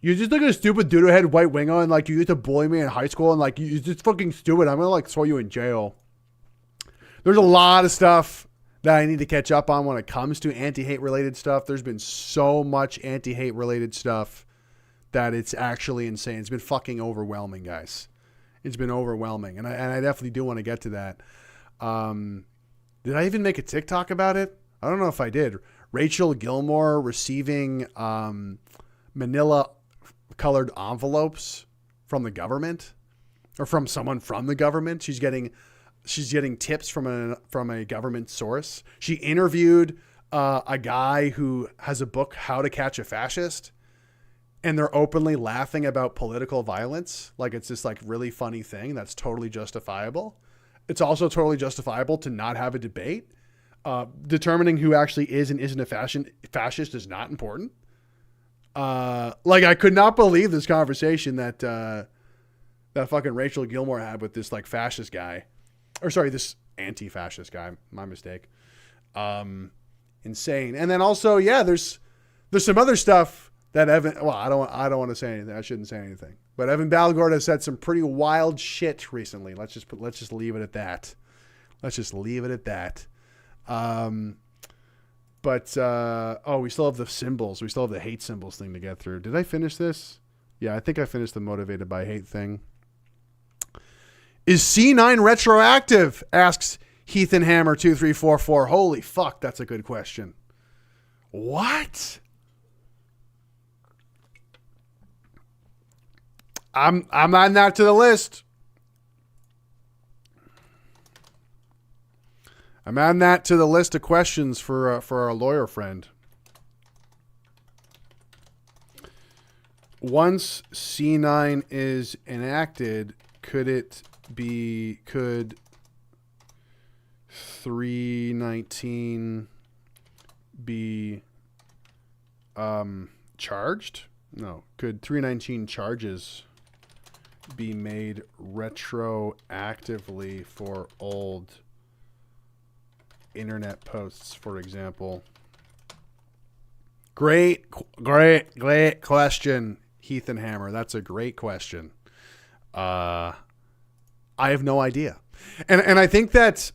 You're just like a stupid doodle head white winger and like you used to bully me in high school and like you're just fucking stupid. I'm going to like throw you in jail. There's a lot of stuff that I need to catch up on when it comes to anti-hate related stuff. There's been so much anti-hate related stuff that it's actually insane. It's been fucking overwhelming, guys. It's been overwhelming. And I definitely do want to get to that. Did I even make a TikTok about it? I don't know if I did. Rachel Gilmore receiving manila colored envelopes from the government or from someone from the government. She's getting tips from a government source. She interviewed a guy who has a book, How to Catch a Fascist, and they're openly laughing about political violence. Like it's this like really funny thing that's totally justifiable. It's also totally justifiable to not have a debate. Determining who actually is and isn't a fascist is not important. Like I could not believe this conversation that fucking Rachel Gilmore had with this like fascist guy, or sorry, this anti-fascist guy. My mistake. Insane. And then also, yeah, there's some other stuff that Evan. Well, I don't want to say anything. I shouldn't say anything. But Evan Balgord has said some pretty wild shit recently. Let's just leave it at that. Let's just leave it at that. We still have the symbols. We still have the hate symbols thing to get through. Did I finish this? Yeah, I think I finished the motivated by hate thing. Is C-9 retroactive? Asks Heathen Hammer 2344. Holy fuck, that's a good question. What? I'm adding that to the list. I'm adding that to the list of questions for our lawyer friend. Once C-9 is enacted, could 319 be charged? No. Could 319 charges be made retroactively for old internet posts, for example? Great question, Heathen Hammer. That's a great question. I have no idea. And I think that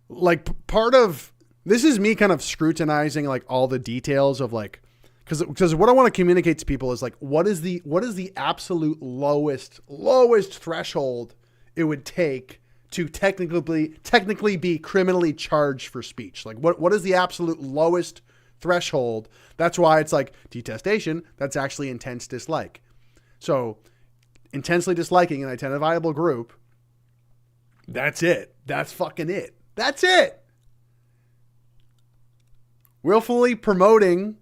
like part of this is me kind of scrutinizing like all the details of like, because what I want to communicate to people is like, what is the absolute lowest threshold it would take to technically be criminally charged for speech? Like what is the absolute lowest threshold? That's why it's like detestation. That's actually intense dislike. So intensely disliking an identifiable group, that's it. That's fucking it. That's it. Willfully promoting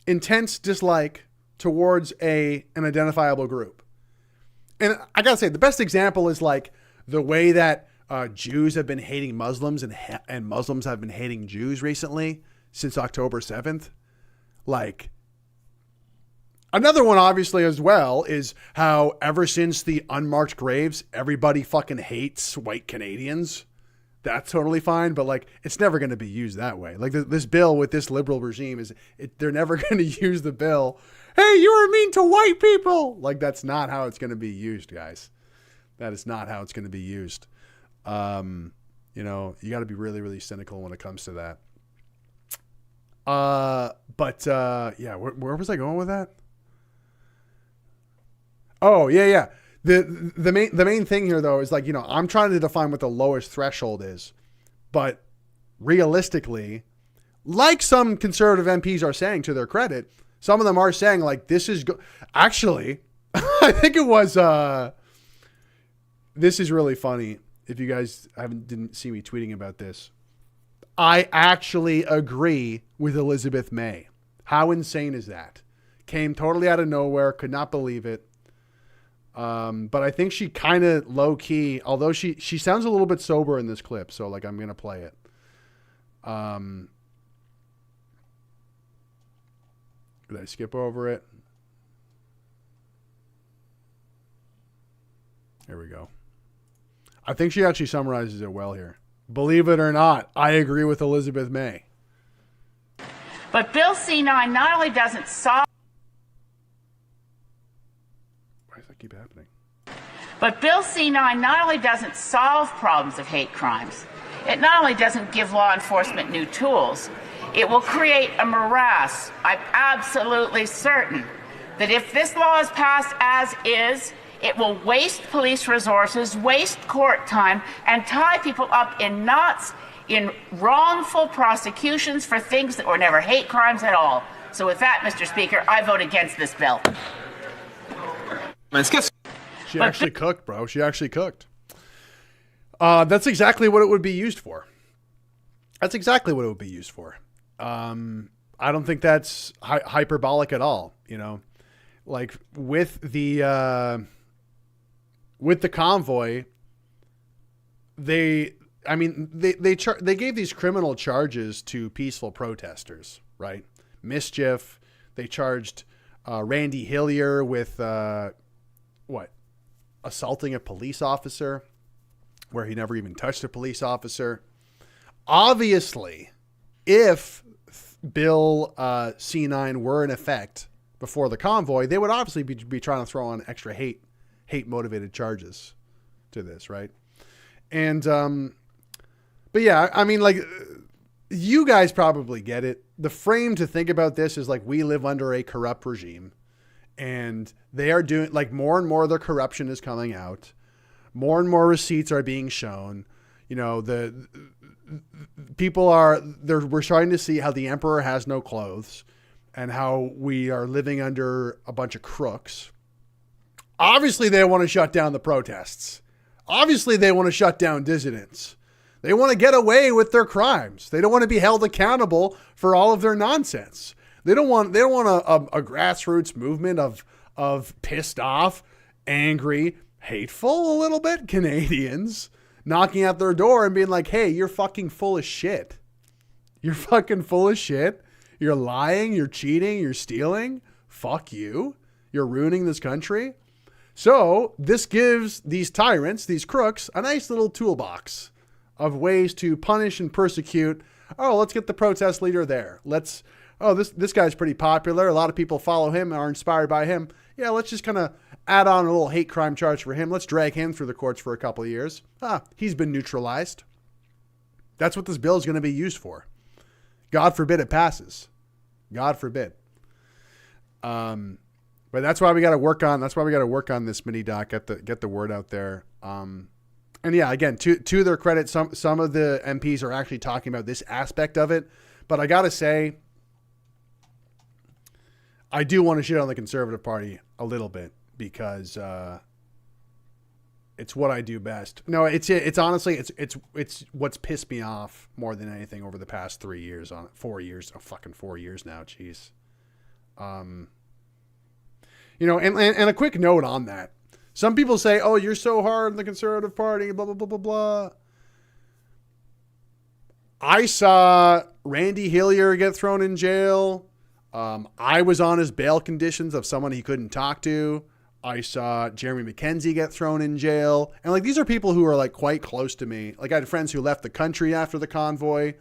intense dislike towards an identifiable group. And I gotta say, the best example is like the way that Jews have been hating Muslims and Muslims have been hating Jews recently since October 7th. Like, another one obviously as well is how ever since the unmarked graves, everybody fucking hates white Canadians. That's totally fine, but like it's never going to be used that way. Like this bill with this liberal regime they're never going to use the bill. Hey, you were mean to white people. Like that's not how it's going to be used, guys. That is not how it's going to be used. You know, you got to be really, really cynical when it comes to that. Yeah, where was I going with that? Oh, yeah. The main thing here though is like, you know, I'm trying to define what the lowest threshold is, but realistically, like some conservative MPs are saying, to their credit, some of them are saying like, this is actually, I think it was, this is really funny. If you guys didn't see me tweeting about this, I actually agree with Elizabeth May. How insane is that? Came totally out of nowhere. Could not believe it. But I think she kind of low key, although she sounds a little bit sober in this clip. So like, I'm going to play it. Did I skip over it? Here we go. I think she actually summarizes it well here. Believe it or not, I agree with Elizabeth May. But Bill C-9 not only doesn't solve... Why does that keep happening? But Bill C-9 not only doesn't solve problems of hate crimes, it not only doesn't give law enforcement new tools, it will create a morass. I'm absolutely certain that if this law is passed as is, it will waste police resources, waste court time, and tie people up in knots in wrongful prosecutions for things that were never hate crimes at all. So with that, Mr. Speaker, I vote against this bill. She actually cooked, bro. She actually cooked. That's exactly what it would be used for. That's exactly what it would be used for. I don't think that's hyperbolic at all. You know, like with the convoy, they gave these criminal charges to peaceful protesters, right? Mischief. They charged Randy Hillier with assaulting a police officer, where he never even touched a police officer. Obviously, if Bill C-9 were in effect before the convoy, they would obviously be trying to throw on extra hate motivated charges to this, right? And but yeah, I mean, like, you guys probably get it. The frame to think about this is like, we live under a corrupt regime, and they are doing, like, more and more of their corruption is coming out. More and more receipts are being shown. You know, we're starting to see how the emperor has no clothes and how we are living under a bunch of crooks. Obviously, they want to shut down the protests. Obviously, they want to shut down dissidents. They want to get away with their crimes. They don't want to be held accountable for all of their nonsense. They don't want a grassroots movement of pissed off, angry, hateful a little bit Canadians knocking at their door and being like, hey, you're fucking full of shit. You're fucking full of shit. You're lying. You're cheating. You're stealing. Fuck you. You're ruining this country. So this gives these tyrants, these crooks, a nice little toolbox of ways to punish and persecute. Oh, let's get the protest leader there. This guy's pretty popular. A lot of people follow him, are inspired by him. Yeah, let's just kind of add on a little hate crime charge for him. Let's drag him through the courts for a couple of years. He's been neutralized. That's what this bill is going to be used for. God forbid it passes. God forbid. But that's why we got to work on. That's why we got to work on this mini doc. Get the word out there. And yeah, again, to their credit, some of the MPs are actually talking about this aspect of it. But I got to say, I do want to shit on the Conservative Party a little bit, because it's what I do best. No, it's honestly, it's what's pissed me off more than anything over the past 4 years now. Jeez. You know, and a quick note on that. Some people say, oh, you're so hard on the Conservative Party, blah, blah, blah, blah, blah. I saw Randy Hillier get thrown in jail. I was on his bail conditions of someone he couldn't talk to. I saw Jeremy McKenzie get thrown in jail. And like, these are people who are like quite close to me. Like, I had friends who left the country after the convoy.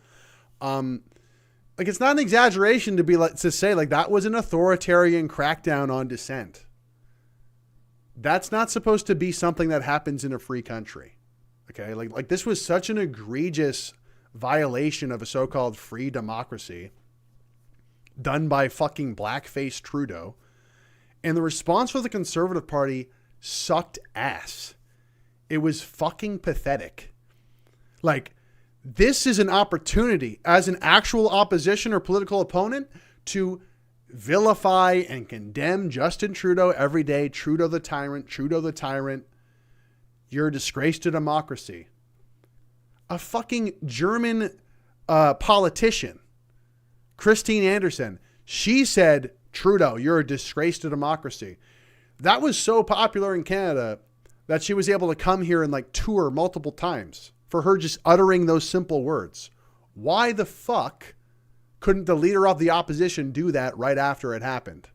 Like, it's not an exaggeration to say like that was an authoritarian crackdown on dissent. That's not supposed to be something that happens in a free country. Okay. Like this was such an egregious violation of a so-called free democracy done by fucking blackface Trudeau. And the response for the Conservative Party sucked ass. It was fucking pathetic. Like, this is an opportunity as an actual opposition or political opponent to vilify and condemn Justin Trudeau every day. Trudeau the tyrant, Trudeau the tyrant. You're a disgrace to democracy. A fucking German politician, Christine Anderson, she said, Trudeau, you're a disgrace to democracy. That was so popular in Canada that she was able to come here and like tour multiple times for her just uttering those simple words. Why the fuck couldn't the leader of the opposition do that right after it happened?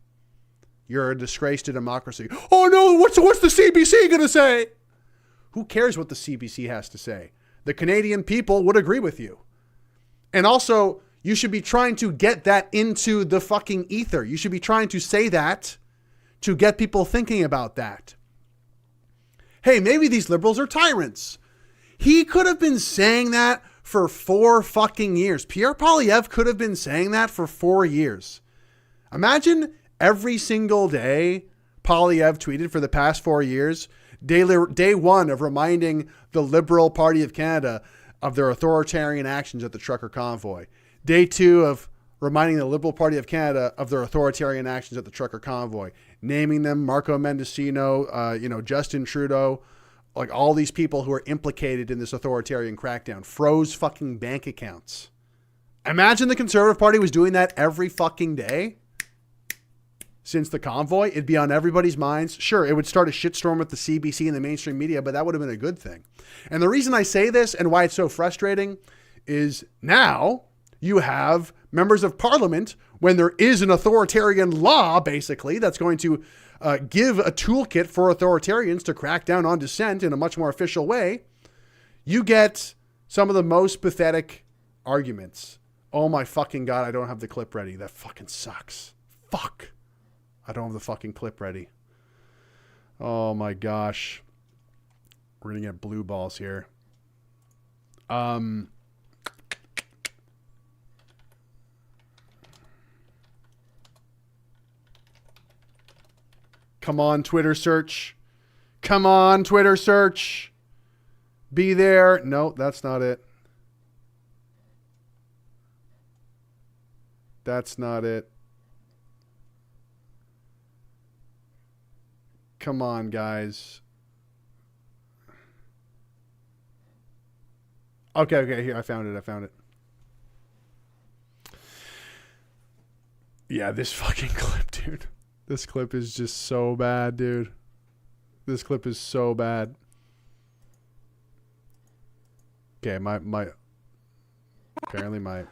You're a disgrace to democracy. Oh no, what's the CBC going to say? Who cares what the CBC has to say? The Canadian people would agree with you. And also, you should be trying to get that into the fucking ether. You should be trying to say that to get people thinking about that. Hey, maybe these liberals are tyrants. He could have been saying that for 4 fucking years. Pierre Poilievre could have been saying that for 4 years. Imagine every single day Poilievre tweeted for the past 4 years, day one of reminding the Liberal Party of Canada, of their authoritarian actions at the trucker convoy. Day 2 of reminding the Liberal Party of Canada of their authoritarian actions at the trucker convoy. Naming them Marco Mendocino, Justin Trudeau, like all these people who are implicated in this authoritarian crackdown. Froze fucking bank accounts. Imagine the Conservative Party was doing that every fucking day since the convoy. It'd be on everybody's minds. Sure, it would start a shitstorm with the CBC and the mainstream media, but that would have been a good thing. And the reason I say this and why it's so frustrating is now you have members of parliament, when there is an authoritarian law, basically, that's going to give a toolkit for authoritarians to crack down on dissent in a much more official way, you get some of the most pathetic arguments. Oh my fucking God, I don't have the clip ready. That fucking sucks. Fuck. I don't have the fucking clip ready. Oh my gosh. We're going to get blue balls here. Come on, Twitter search. Come on, Twitter search. Be there. No, that's not it. That's not it. Come on, guys. Okay, here, I found it. Yeah, this fucking clip, dude. This clip is just so bad, dude. This clip is so bad. Okay, apparently my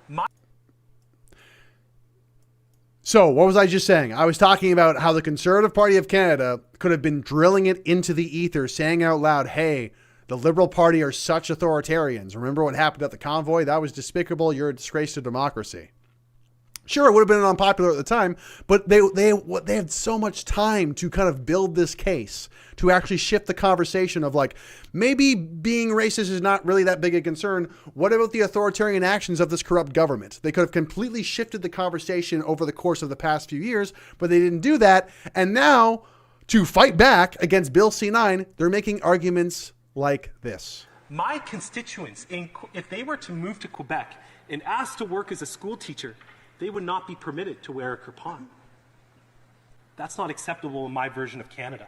So, what was I just saying? I was talking about how the Conservative Party of Canada could have been drilling it into the ether, saying out loud, hey, the Liberal Party are such authoritarians. Remember what happened at the convoy? That was despicable. You're a disgrace to democracy. Sure, it would have been unpopular at the time, but they had so much time to kind of build this case, to actually shift the conversation of like, maybe being racist is not really that big a concern. What about the authoritarian actions of this corrupt government? They could have completely shifted the conversation over the course of the past few years, but they didn't do that. And now, to fight back against Bill C-9, they're making arguments like this. My constituents, if they were to move to Quebec and asked to work as a school teacher, they would not be permitted to wear a kirpan. That's not acceptable in my version of Canada.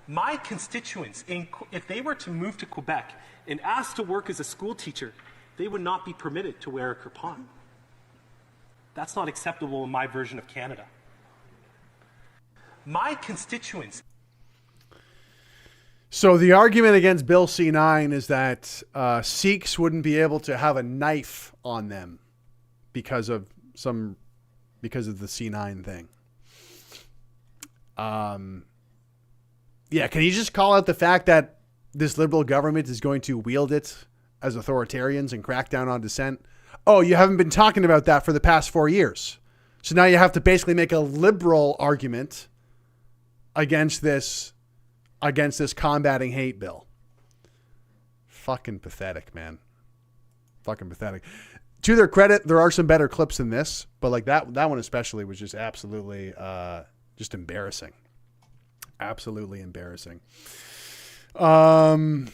My constituents, if they were to move to Quebec and asked to work as a school teacher, they would not be permitted to wear a kirpan. That's not acceptable in my version of Canada. My constituents. So the argument against Bill C-9 is that Sikhs wouldn't be able to have a knife on them because of the C-9 thing. Yeah, can you just call out the fact that this Liberal government is going to wield it as authoritarians and crack down on dissent? Oh, you haven't been talking about that for the past 4 years. So now you have to basically make a liberal argument against this combating hate bill. Fucking pathetic, man. Fucking pathetic. To their credit, there are some better clips than this, but like that one especially was just absolutely just embarrassing. Absolutely embarrassing. Shout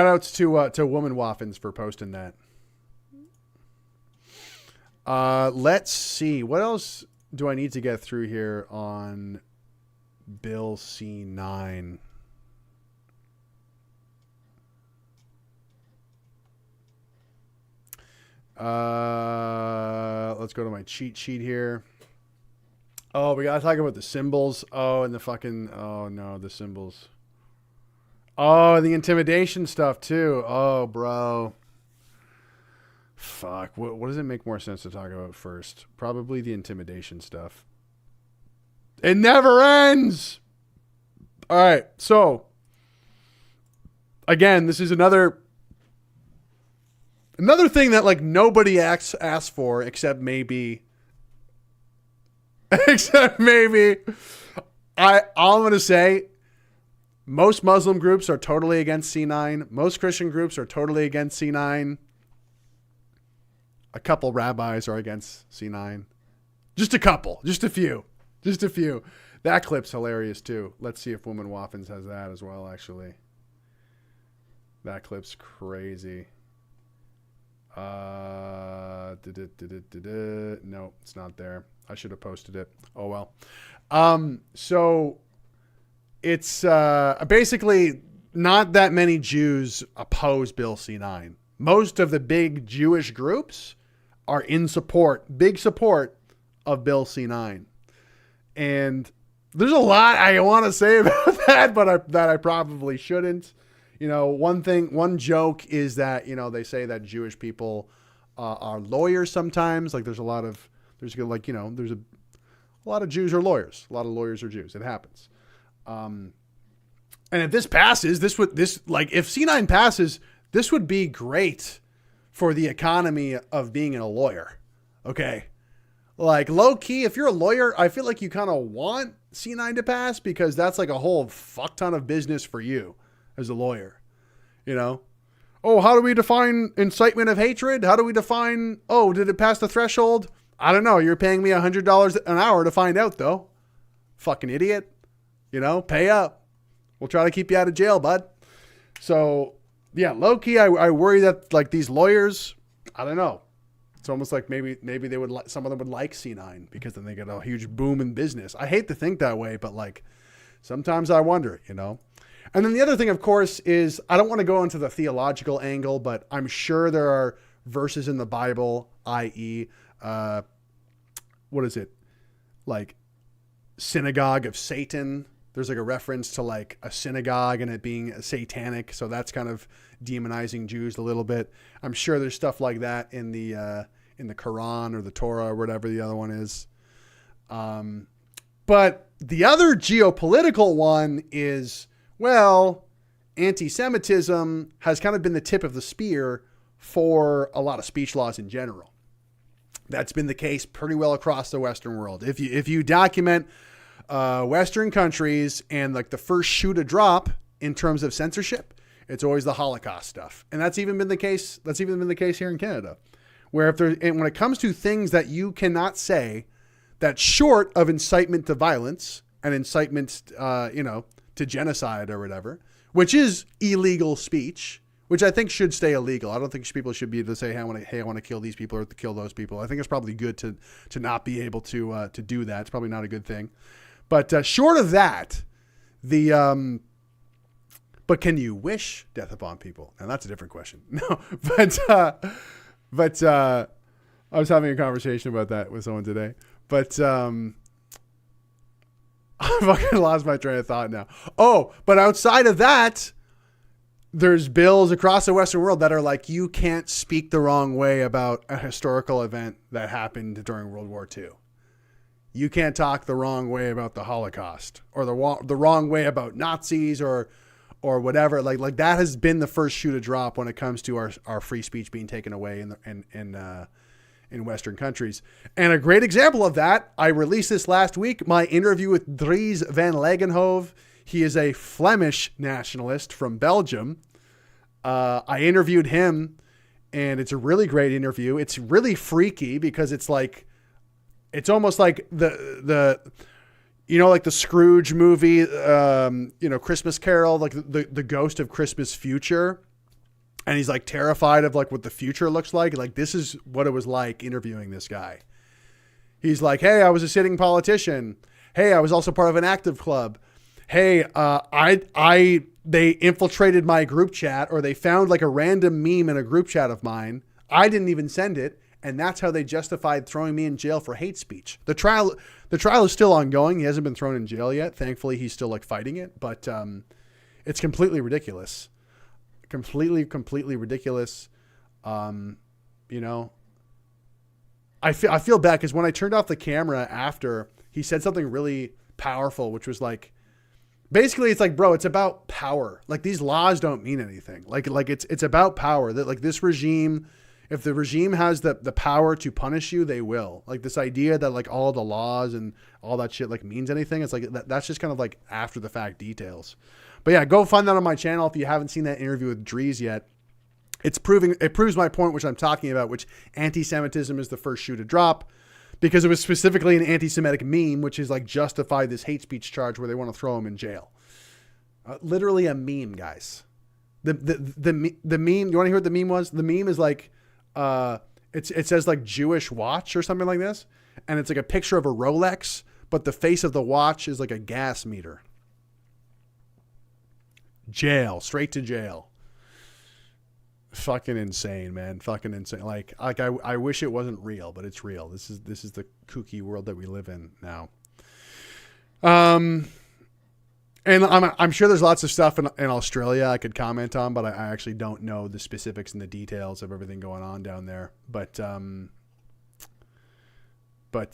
outs to Woman Waffins for posting that. Let's see. What else do I need to get through here on Bill C-9? Let's go to my cheat sheet here. Oh, we gotta talk about the symbols. Oh, and the fucking, oh no, the symbols. Oh, the intimidation stuff too. Oh, bro. Fuck. What does it make more sense to talk about first? Probably the intimidation stuff. It never ends. All right. So, again, this is another thing that like nobody asks for except maybe all I'm going to say, most Muslim groups are totally against C-9. Most Christian groups are totally against C-9. A couple rabbis are against C-9. Just a couple. Just a few. Just a few. That clip's hilarious too. Let's see if Woman Waffins has that as well, actually. That clip's crazy. No, it's not there. I should have posted it. Oh well. So it's basically not that many Jews oppose Bill C-9. Most of the big Jewish groups are big support of Bill C-9. And there's a lot I want to say about that, but I probably shouldn't. One joke is that, they say that Jewish people are lawyers sometimes. Like there's a lot of Jews are lawyers. A lot of lawyers are Jews. It happens. And if this passes, if C-9 passes, this would be great for the economy of being a lawyer. Okay. Like low key, if you're a lawyer, I feel like you kind of want C-9 to pass because that's like a whole fuck ton of business for you as a lawyer, Oh, how do we define incitement of hatred? How do we define, did it pass the threshold? I don't know. You're paying me $100 an hour to find out though. Fucking idiot. Pay up. We'll try to keep you out of jail, bud. So yeah, low key, I worry that like these lawyers, I don't know. It's almost like maybe they would some of them would like C-9 because then they get a huge boom in business. I hate to think that way, but like sometimes I wonder, And then the other thing, of course, is I don't want to go into the theological angle, but I'm sure there are verses in the Bible, i.e., what is it? Like synagogue of Satan. There's like a reference to like a synagogue and it being satanic. So that's kind of demonizing Jews a little bit. I'm sure there's stuff like that in the Quran or the Torah or whatever the other one is. But the other geopolitical one is, well, anti-Semitism has kind of been the tip of the spear for a lot of speech laws in general. That's been the case pretty well across the Western world. If you document Western countries and like the first shoe to drop in terms of censorship, it's always the Holocaust stuff. And that's even been the case. That's even been the case here in Canada, where when it comes to things that you cannot say that's short of incitement to violence and incitement, to genocide or whatever, which is illegal speech, which I think should stay illegal. I don't think people should be able to say, hey, I want to kill these people or to kill those people. I think it's probably good to not be able to do that. It's probably not a good thing. But short of that, but can you wish death upon people? And that's a different question. No, but I was having a conversation about that with someone today. But I fucking lost my train of thought now. Oh, but outside of that, there's bills across the Western world that are like, you can't speak the wrong way about a historical event that happened during World War II. You can't talk the wrong way about the Holocaust or the wrong way about Nazis or whatever. Like that has been the first shoe to drop when it comes to our free speech being taken away in Western countries. And a great example of that, I released this last week, my interview with Dries van Legenhove. He is a Flemish nationalist from Belgium. I interviewed him, and it's a really great interview. It's really freaky because it's almost like the like the Scrooge movie, Christmas Carol, like the ghost of Christmas future. And he's like terrified of like what the future looks like. Like this is what it was like interviewing this guy. He's like, hey, I was a sitting politician. Hey, I was also part of an active club. Hey, they infiltrated my group chat, or they found like a random meme in a group chat of mine. I didn't even send it. And that's how they justified throwing me in jail for hate speech. The trial is still ongoing. He hasn't been thrown in jail yet. Thankfully, he's still like fighting it, but it's completely ridiculous. Completely ridiculous. I feel bad because when I turned off the camera after, he said something really powerful, which was like, basically it's like, bro, it's about power. Like these laws don't mean anything. Like it's about power. That like this regime, if the regime has the power to punish you, they will. Like this idea that like all the laws and all that shit like means anything. It's like that's just kind of like after the fact details. But yeah, go find that on my channel if you haven't seen that interview with Dries yet. It proves my point, which I'm talking about, which anti-Semitism is the first shoe to drop because it was specifically an anti-Semitic meme, which is like justify this hate speech charge where they want to throw him in jail. Literally a meme, guys. The meme. You want to hear what the meme was? The meme is like, it says like Jewish watch or something like this, and it's like a picture of a Rolex, but the face of the watch is like a gas meter. Jail, straight to jail. Fucking insane, man. Fucking insane. Like I wish it wasn't real, but it's real. This is the kooky world that we live in now. And I'm sure there's lots of stuff in Australia I could comment on, but I actually don't know the specifics and the details of everything going on down there. But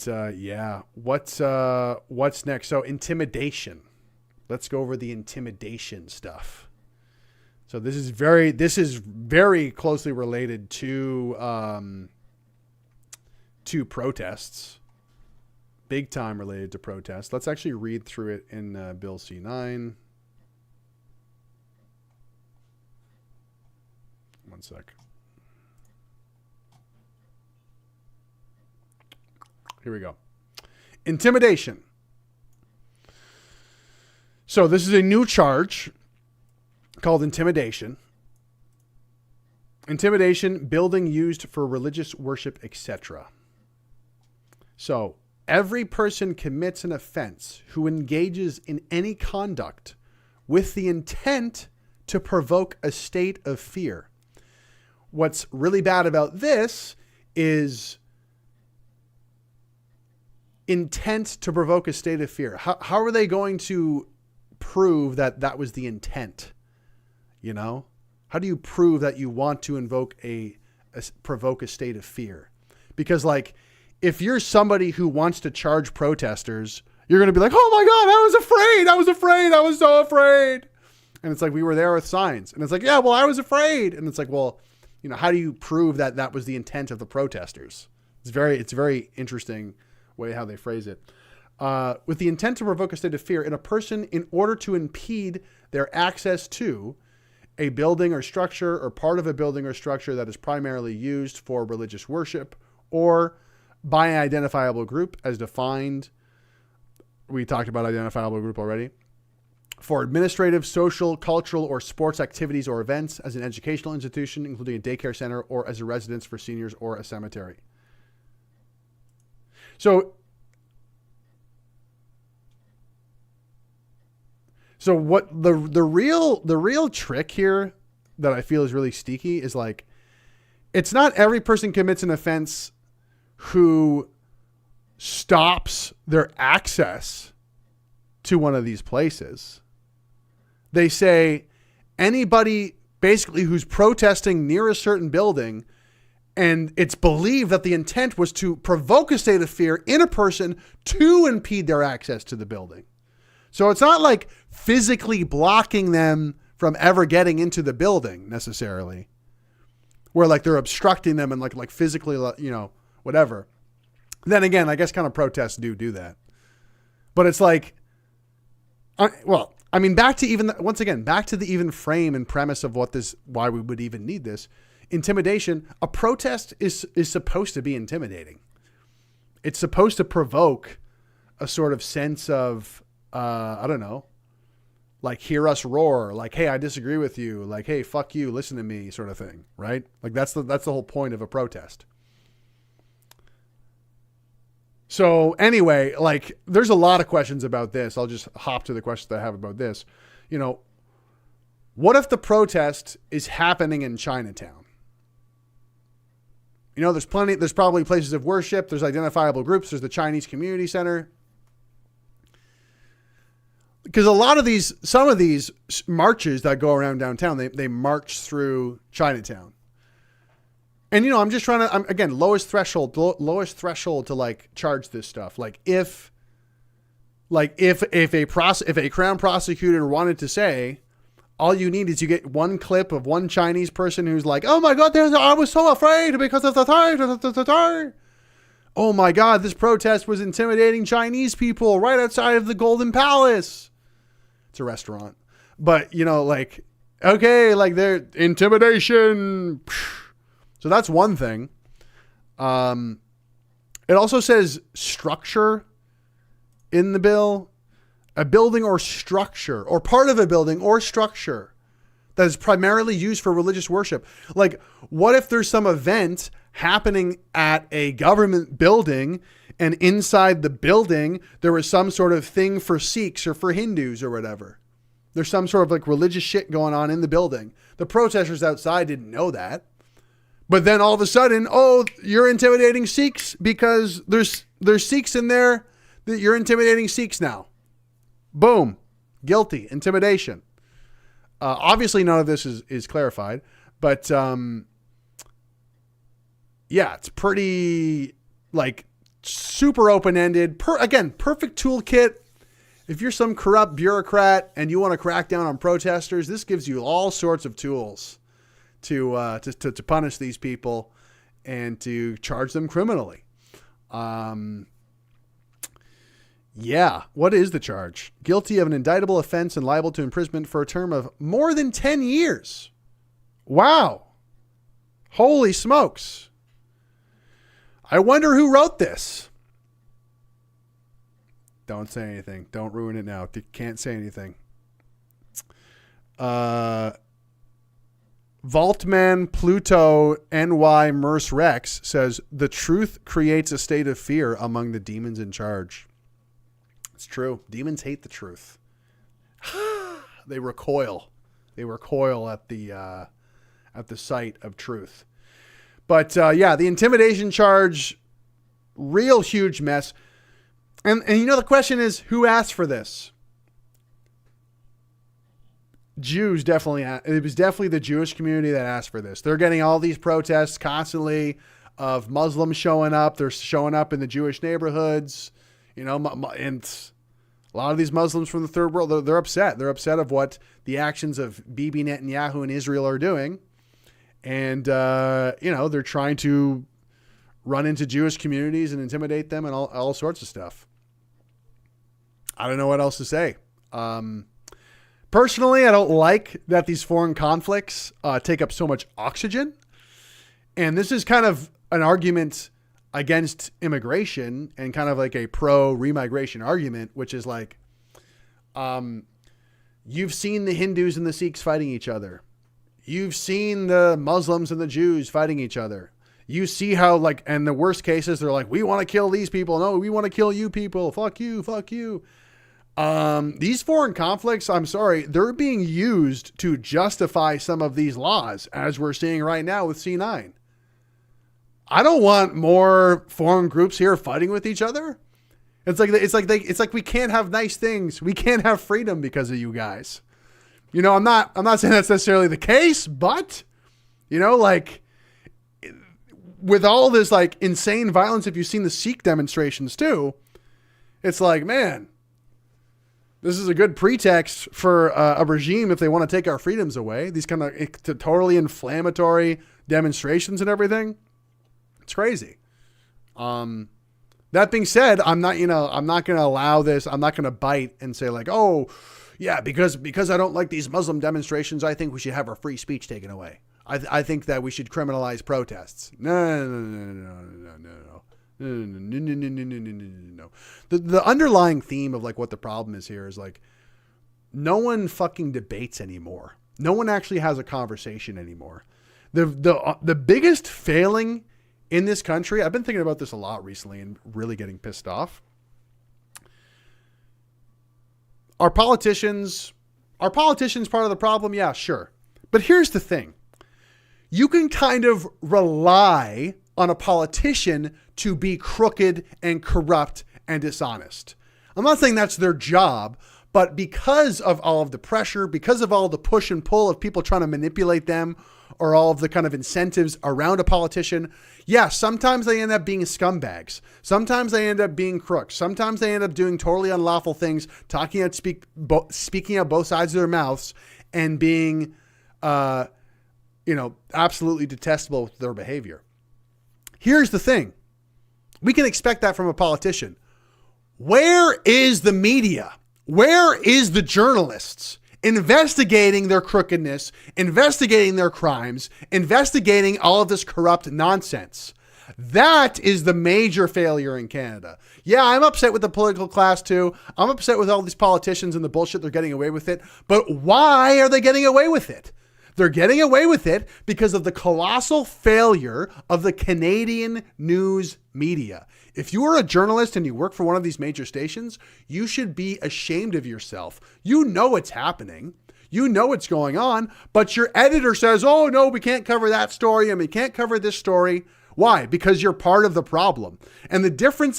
yeah, what's next? So intimidation. Let's go over the intimidation stuff. So this is very closely related to protests. Big time related to protests. Let's actually read through it in Bill C-9. One sec. Here we go. Intimidation. So this is a new charge called intimidation. Intimidation, building used for religious worship, etc. So every person commits an offense who engages in any conduct with the intent to provoke a state of fear. What's really bad about this is intent to provoke a state of fear. How are they going to prove that that was the intent? You know, how do you prove that you want to provoke a state of fear? Because like, if you're somebody who wants to charge protesters, you're going to be like, oh my God, I was so afraid. And it's like, we were there with signs. And it's like, yeah, well, I was afraid. And it's like, well, you know, how do you prove that that was the intent of the protesters? It's very interesting way how they phrase it. With the intent to provoke a state of fear in a person in order to impede their access to a building or structure or part of a building or structure that is primarily used for religious worship or by an identifiable group as defined. We talked about identifiable group already. For administrative, social, cultural, or sports activities or events as an educational institution, including a daycare center or as a residence for seniors or a cemetery. So what the real trick here that I feel is really sticky is like, it's not every person commits an offense who stops their access to one of these places. They say anybody basically who's protesting near a certain building, and it's believed that the intent was to provoke a state of fear in a person to impede their access to the building. So it's not like physically blocking them from ever getting into the building necessarily, where like they're obstructing them and like physically, you know, whatever. Then again, I guess kind of protests do that. But it's like, back to the even frame and premise of why we would even need this. Intimidation. A protest is supposed to be intimidating. It's supposed to provoke a sort of sense of, I don't know, like hear us roar, like, hey, I disagree with you, like, hey, fuck you, listen to me, sort of thing, right? Like that's the whole point of a protest. So anyway, like there's a lot of questions about this. I'll just hop to the questions that I have about this. You know, what if the protest is happening in Chinatown? You know, there's probably places of worship. There's identifiable groups. There's the Chinese Community Center. Because some of these marches that go around downtown, they march through Chinatown. And, you know, I'm just trying to, again, lowest threshold to like charge this stuff. Like if a Crown prosecutor wanted to say, all you need is you get one clip of one Chinese person who's like, oh my God, I was so afraid because of the Thai. Oh my God, this protest was intimidating Chinese people right outside of the Golden Palace. It's a restaurant. But, you know, like, okay, like they're intimidation. So that's one thing. And It also says structure in the bill. A building or structure, or part of a building or structure that is primarily used for religious worship. Like, what if there's some event happening at a government building, and inside the building there was some sort of thing for Sikhs or for Hindus or whatever? There's some sort of like religious shit going on in the building. The protesters outside didn't know that. But then all of a sudden, oh, you're intimidating Sikhs because there's Sikhs in there. You're intimidating Sikhs now. Boom. Guilty. Intimidation. Obviously, none of this is clarified. But yeah, it's pretty like super open-ended. Again, perfect toolkit. If you're some corrupt bureaucrat and you want to crack down on protesters, this gives you all sorts of tools to punish these people and to charge them criminally. Yeah. What is the charge? Guilty of an indictable offense and liable to imprisonment for a term of more than 10 years. Wow. Holy smokes. I wonder who wrote this. Don't say anything. Don't ruin it now. Can't say anything. Vaultman Pluto NY Merce Rex says the truth creates a state of fear among the demons in charge. It's true. Demons hate the truth. They recoil. They recoil at the sight of truth. But yeah, the intimidation charge, real huge mess. And you know, the question is, who asked for this? Jews definitely. It was definitely the Jewish community that asked for this. They're getting all these protests constantly of Muslims showing up. They're showing up in the Jewish neighborhoods. You know, and a lot of these Muslims from the third world, they're upset. They're upset of what the actions of Bibi Netanyahu in Israel are doing. And, you know, they're trying to run into Jewish communities and intimidate them and all sorts of stuff. I don't know what else to say. Personally, I don't like that these foreign conflicts take up so much oxygen. And this is kind of an argument against immigration and kind of like a pro-remigration argument, which is like, you've seen the Hindus and the Sikhs fighting each other. You've seen the Muslims and the Jews fighting each other. You see how, like, and the worst cases, they're like, we want to kill these people. No, we want to kill you people. Fuck you. Fuck you. These foreign conflicts, I'm sorry, they're being used to justify some of these laws, as we're seeing right now with C-9. I don't want more foreign groups here fighting with each other. It's like we can't have nice things. We can't have freedom because of you guys. You know, I'm not saying that's necessarily the case, but you know, like with all this like insane violence, if you've seen the Sikh demonstrations too, it's like, man, this is a good pretext for a regime if they want to take our freedoms away. These kind of totally inflammatory demonstrations and everything. It's crazy. That being said, I'm not going to allow this. I'm not going to bite and say like, oh yeah, because I don't like these Muslim demonstrations, I think we should have our free speech taken away. I think that we should criminalize protests. No. The underlying theme of like what the problem is here is like, no one fucking debates anymore. No one actually has a conversation anymore. The biggest failing in this country, I've been thinking about this a lot recently and really getting pissed off. Are politicians part of the problem? Yeah, sure. But here's the thing. You can kind of rely on a politician to be crooked and corrupt and dishonest. I'm not saying that's their job, but because of all of the pressure, because of all the push and pull of people trying to manipulate them, or all of the kind of incentives around a politician, yeah, sometimes they end up being scumbags. Sometimes they end up being crooks. Sometimes they end up doing totally unlawful things, speaking out both sides of their mouths and being, absolutely detestable with their behavior. Here's the thing. We can expect that from a politician. Where is the media? Where is the journalists investigating their crookedness, investigating their crimes, investigating all of this corrupt nonsense? That is the major failure in Canada. Yeah, I'm upset with the political class too. I'm upset with all these politicians and the bullshit they're getting away with it. But why are they getting away with it? They're getting away with it because of the colossal failure of the Canadian news media. If you are a journalist and you work for one of these major stations, you should be ashamed of yourself. You know what's happening. You know what's going on, but your editor says, oh no, we can't cover that story and we can't cover this story. Why? Because you're part of the problem. And the difference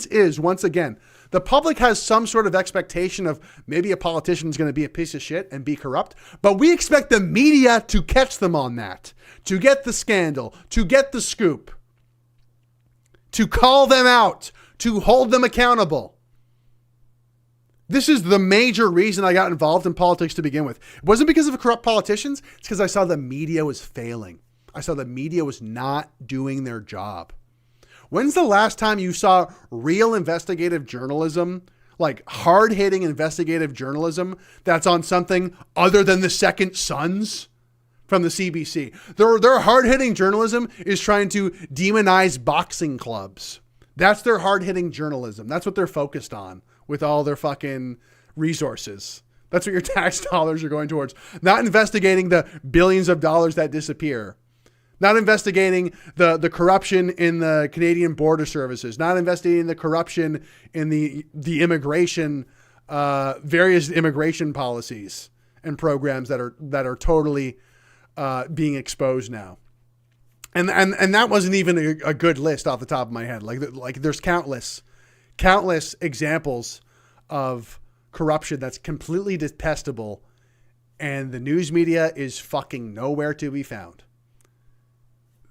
is, once again, the public has some sort of expectation of maybe a politician is going to be a piece of shit and be corrupt, but we expect the media to catch them on that, to get the scandal, to get the scoop, to call them out, to hold them accountable. This is the major reason I got involved in politics to begin with. It wasn't because of corrupt politicians. It's because I saw the media was failing. I saw the media was not doing their job. When's the last time you saw real investigative journalism, like hard-hitting investigative journalism that's on something other than the Second Sons from the CBC? Their hard-hitting journalism is trying to demonize boxing clubs. That's their hard-hitting journalism. That's what they're focused on with all their fucking resources. That's what your tax dollars are going towards. Not investigating the billions of dollars that disappear. Not investigating the corruption in the Canadian border services. Not investigating the corruption in the immigration, various immigration policies and programs that are totally being exposed now. And that wasn't even a good list off the top of my head. Like there's countless examples of corruption that's completely detestable, and the news media is fucking nowhere to be found.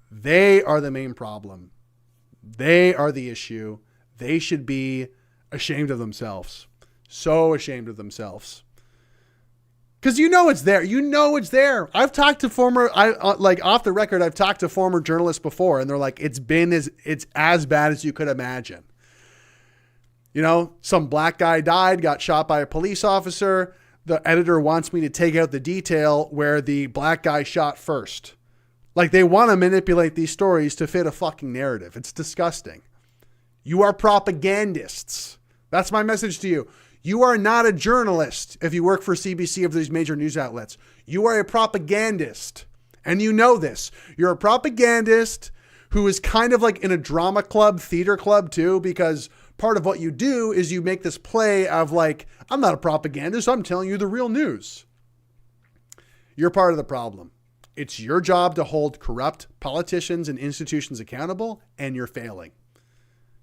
They are the main problem. They are the issue. They should be ashamed of themselves. So ashamed of themselves. Because you know it's there. You know it's there. I've talked to off the record, I've talked to former journalists before, and they're like, it's as bad as you could imagine. You know, some black guy died, got shot by a police officer. The editor wants me to take out the detail where the black guy shot first. Like, they want to manipulate these stories to fit a fucking narrative. It's disgusting. You are propagandists. That's my message to you. You are not a journalist if you work for CBC of these major news outlets. You are a propagandist. And you know this. You're a propagandist who is kind of like in a drama club, theater club too, because part of what you do is you make this play of like, I'm not a propagandist. I'm telling you the real news. You're part of the problem. It's your job to hold corrupt politicians and institutions accountable, and you're failing.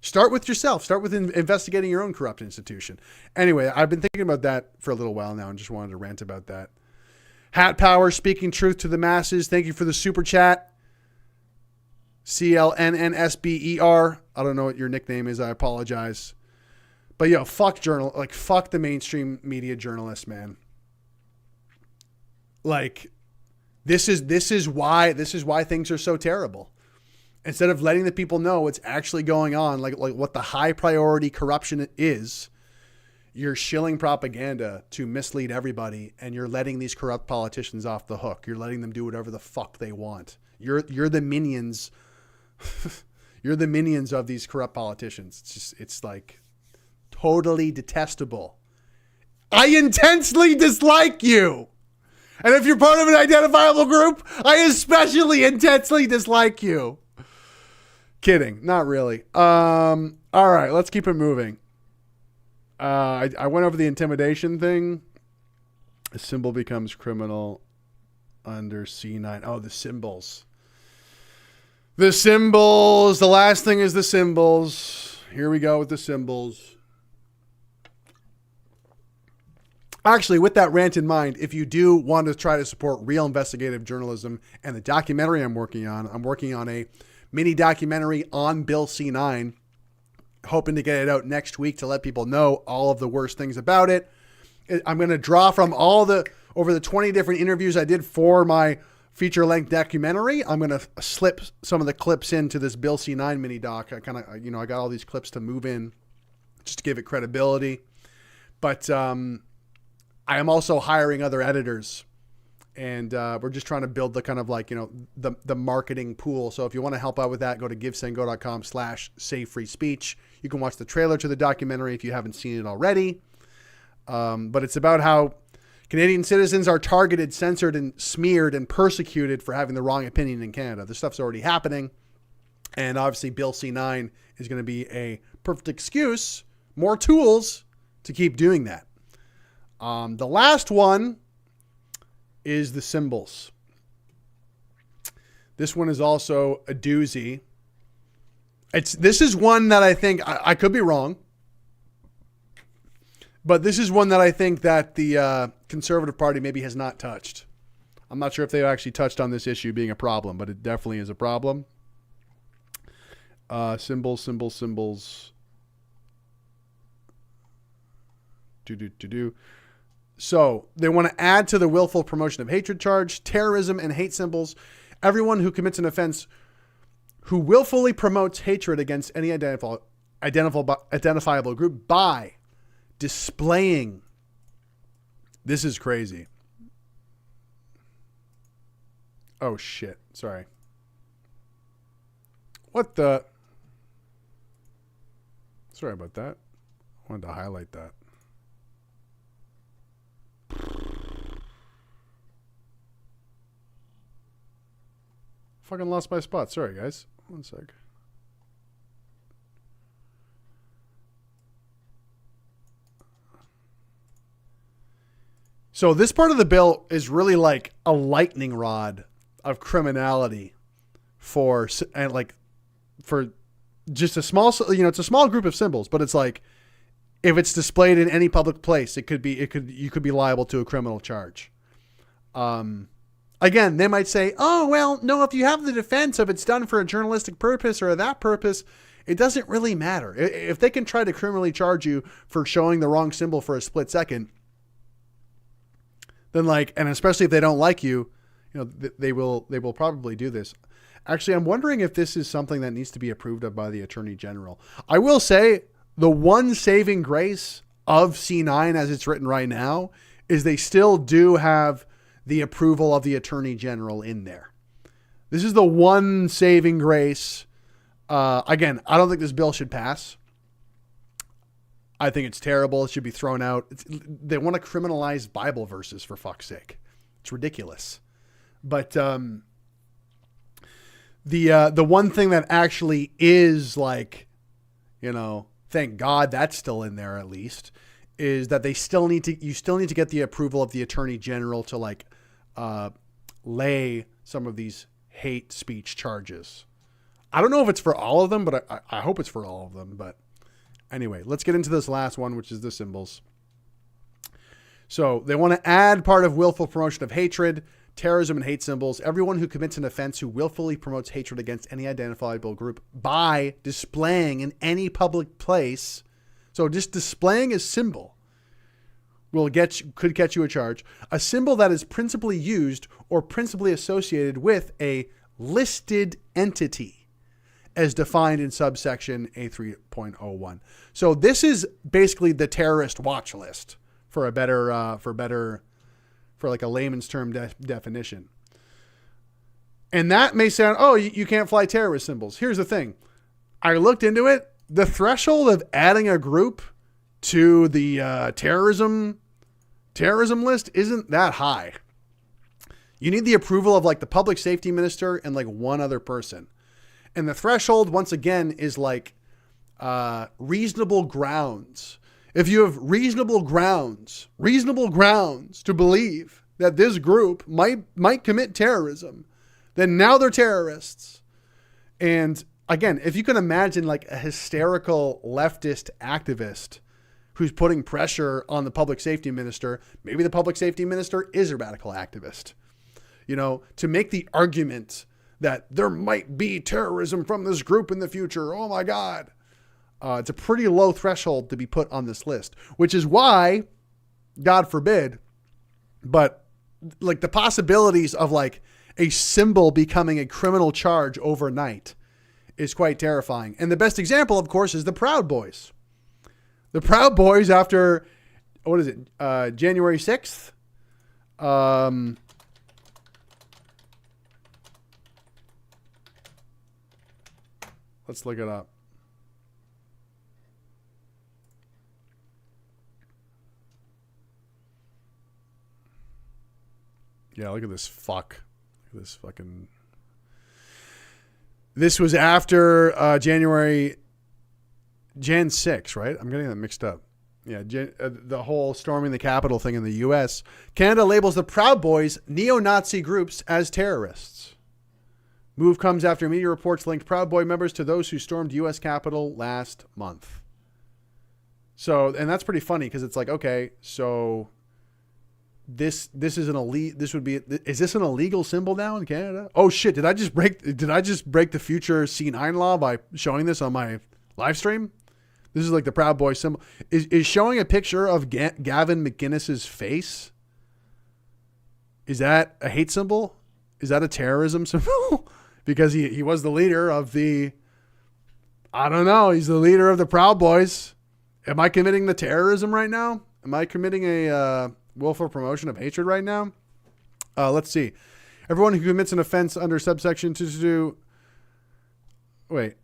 Start with yourself. Start with investigating your own corrupt institution. Anyway, I've been thinking about that for a little while now and just wanted to rant about that. Hat Power, speaking truth to the masses. Thank you for the super chat. CLNNSBER. I don't know what your nickname is. I apologize. But yo, fuck the mainstream media journalists, man. Like, This is why things are so terrible. Instead of letting the people know what's actually going on, like what the high priority corruption is, you're shilling propaganda to mislead everybody, and you're letting these corrupt politicians off the hook. You're letting them do whatever the fuck they want. You're the minions. You're the minions of these corrupt politicians. It's like totally detestable. I intensely dislike you. And if you're part of an identifiable group, I especially intensely dislike you. Kidding. Not really. All right, let's keep it moving. I went over the intimidation thing. A symbol becomes criminal under C-9. Oh, the symbols. The symbols. The last thing is the symbols. Here we go with the symbols. Actually, with that rant in mind, if you do want to try to support real investigative journalism and the documentary I'm working on a mini documentary on Bill C-9, hoping to get it out next week to let people know all of the worst things about it. I'm going to draw from over the 20 different interviews I did for my feature-length documentary. I'm going to slip some of the clips into this Bill C-9 mini doc. I got all these clips to move in just to give it credibility. But I am also hiring other editors And we're just trying to build the kind of like, you know, the marketing pool. So if you want to help out with that, go to givesendgo.com/savefreespeech. You can watch the trailer to the documentary if you haven't seen it already. But it's about how Canadian citizens are targeted, censored, and smeared and persecuted for having the wrong opinion in Canada. This stuff's already happening. And obviously Bill C-9 is going to be a perfect excuse, more tools to keep doing that. The last one is the symbols. This one is also a doozy. This is one that I think, I could be wrong, but this is one that I think that the Conservative Party maybe has not touched. I'm not sure if they've actually touched on this issue being a problem, but it definitely is a problem. Symbols. So they want to add to the willful promotion of hatred charge, terrorism and hate symbols. Everyone who commits an offense who willfully promotes hatred against any identifiable group by displaying. This is crazy. Oh shit. Sorry. What the? Sorry about that. I wanted to highlight that. Fucking lost my spot. Sorry, guys. One sec. So this part of the bill is really like a lightning rod of criminality for just a small, you know, it's a small group of symbols, but it's like if it's displayed in any public place, you could be liable to a criminal charge. Again, they might say, oh, well, no, if you have the defense of it's done for a journalistic purpose or that purpose, it doesn't really matter. If they can try to criminally charge you for showing the wrong symbol for a split second, then and especially if they don't like you, you know, they will probably do this. Actually, I'm wondering if this is something that needs to be approved of by the Attorney General. I will say the one saving grace of C-9 as it's written right now is they still do have the approval of the Attorney General in there. This is the one saving grace. Again, I don't think this bill should pass. I think it's terrible. It should be thrown out. They want to criminalize Bible verses, for fuck's sake. It's ridiculous. But the one thing that actually is you know, thank God that's still in there at least, is that you still need to get the approval of the Attorney General to lay some of these hate speech charges. I don't know if it's for all of them, but I hope it's for all of them. But anyway, let's get into this last one, which is the symbols. So they want to add part of willful promotion of hatred, terrorism, and hate symbols. Everyone who commits an offense who willfully promotes hatred against any identifiable group by displaying in any public place. So just displaying a symbol could get you a charge. A symbol that is principally used or principally associated with a listed entity as defined in subsection A3.01. So this is basically the terrorist watch list for a layman's term definition. And that may sound, oh, you can't fly terrorist symbols. Here's the thing. I looked into it. The threshold of adding a group to the terrorism list isn't that high. You need the approval of the public safety minister and one other person. And the threshold, once again, is reasonable grounds. If you have reasonable grounds to believe that this group might commit terrorism, then now they're terrorists. And again, if you can imagine a hysterical leftist activist who's putting pressure on the public safety minister, maybe the public safety minister is a radical activist, you know, to make the argument that there might be terrorism from this group in the future. Oh my God. It's a pretty low threshold to be put on this list, which is why, God forbid, but the possibilities of a symbol becoming a criminal charge overnight is quite terrifying. And the best example, of course, is the Proud Boys. The Proud Boys, after, January 6th? Let's look it up. Yeah, look at this fuck. Look at this fucking... This was after Jan 6, right? I'm getting that mixed up. Yeah, the whole storming the Capitol thing in the U.S. Canada labels the Proud Boys neo-Nazi groups as terrorists. Move comes after media reports linked Proud Boy members to those who stormed U.S. Capitol last month. So, and that's pretty funny because it's like, okay, so this is an elite. Is this an illegal symbol now in Canada? Oh shit! Did I just break the future C-9 law by showing this on my live stream? This is like the Proud Boy symbol. Is showing a picture of Gavin McInnes's face? Is that a hate symbol? Is that a terrorism symbol? Because he was the leader of the... I don't know. He's the leader of the Proud Boys. Am I committing the terrorism right now? Am I committing a willful promotion of hatred right now? Let's see. Everyone who commits an offense under subsection 222... Wait.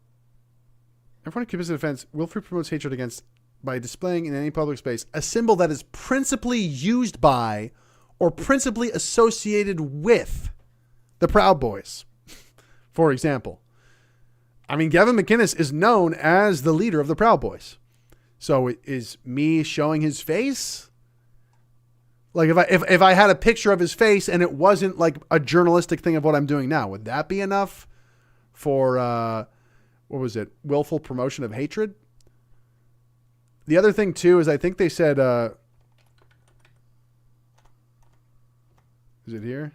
Everyone who commits an offense willfully promotes hatred against by displaying in any public space a symbol that is principally used by or principally associated with the Proud Boys. For example, I mean, Gavin McInnes is known as the leader of the Proud Boys. So is me showing his face? Like if I had a picture of his face and it wasn't like a journalistic thing of what I'm doing now, would that be enough for, what was it? Willful promotion of hatred? The other thing too, is I think they said, is it here?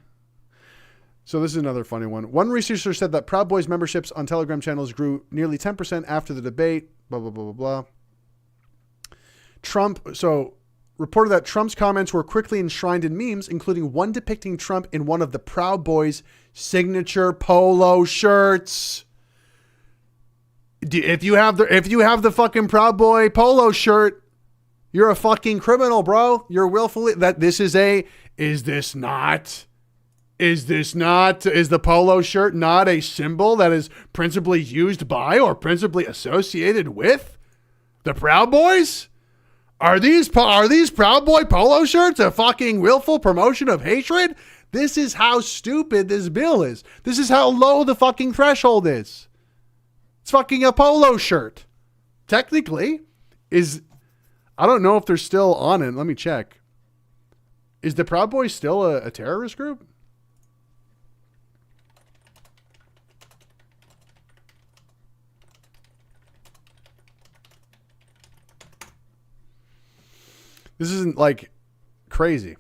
So this is another funny one. One researcher said that Proud Boys memberships on Telegram channels grew nearly 10% after the debate, blah, blah, blah, blah, blah. Reported that Trump's comments were quickly enshrined in memes, including one depicting Trump in one of the Proud Boys' signature polo shirts. If you have the fucking Proud Boy polo shirt, you're a fucking criminal, bro. You're willfully... Is the polo shirt not a symbol that is principally used by or principally associated with the Proud Boys? Are these Proud Boy polo shirts a fucking willful promotion of hatred? This is how stupid this bill is. This is how low the fucking threshold is. It's fucking a polo shirt. Technically, I don't know if they're still on it. Let me check. Is the Proud Boys still a terrorist group? This isn't like crazy.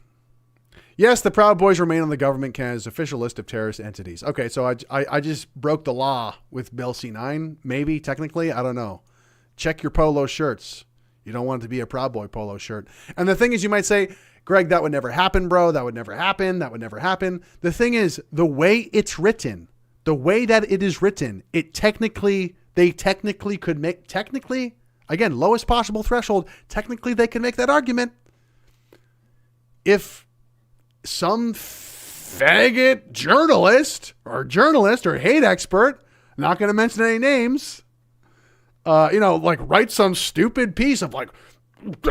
Yes, the Proud Boys remain on the government Canada's official list of terrorist entities. Okay, so I just broke the law with Bill C-9. Maybe, technically, I don't know. Check your polo shirts. You don't want it to be a Proud Boy polo shirt. And the thing is, you might say, Greg, that would never happen, bro. That would never happen. That would never happen. The thing is, the way it's written, the way that it is written, they technically could make, again, lowest possible threshold, technically they can make that argument. If some faggot journalist or hate expert, not going to mention any names, write some stupid piece of like,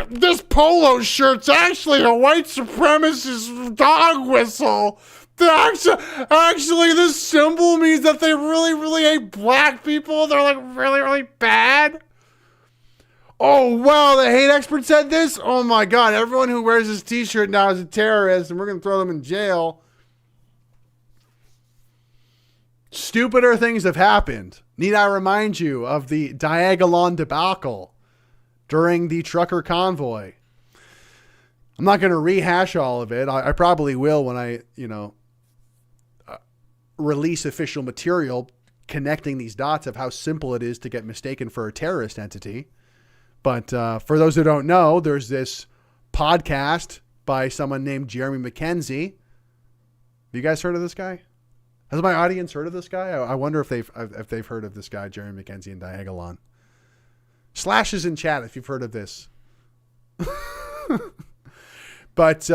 this polo shirt's actually a white supremacist dog whistle. Actually, this symbol means that they really, really hate black people. They're like really, really bad. Oh, wow, the hate expert said this? Oh, my God. Everyone who wears this t-shirt now is a terrorist, and we're going to throw them in jail. Stupider things have happened. Need I remind you of the Diagolon debacle during the trucker convoy? I'm not going to rehash all of it. I probably will when I, release official material connecting these dots of how simple it is to get mistaken for a terrorist entity. But for those who don't know, there's this podcast by someone named Jeremy Mackenzie. Have you guys heard of this guy? Has my audience heard of this guy? I wonder if they've heard of this guy, Jeremy Mackenzie and Diagolon. Slashes in chat if you've heard of this. But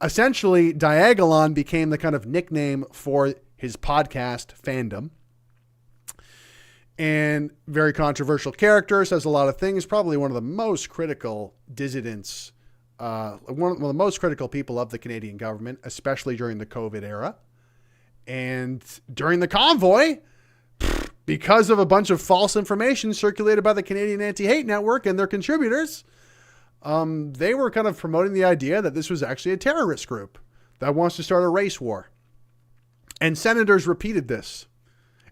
essentially, Diagolon became the kind of nickname for his podcast fandom. and very controversial character, says a lot of things, probably one of the most critical dissidents, one of the most critical people of the Canadian government, especially during the COVID era. And during the convoy, because of a bunch of false information circulated by the Canadian Anti-Hate Network and their contributors, they were kind of promoting the idea that this was actually a terrorist group that wants to start a race war. And senators repeated this.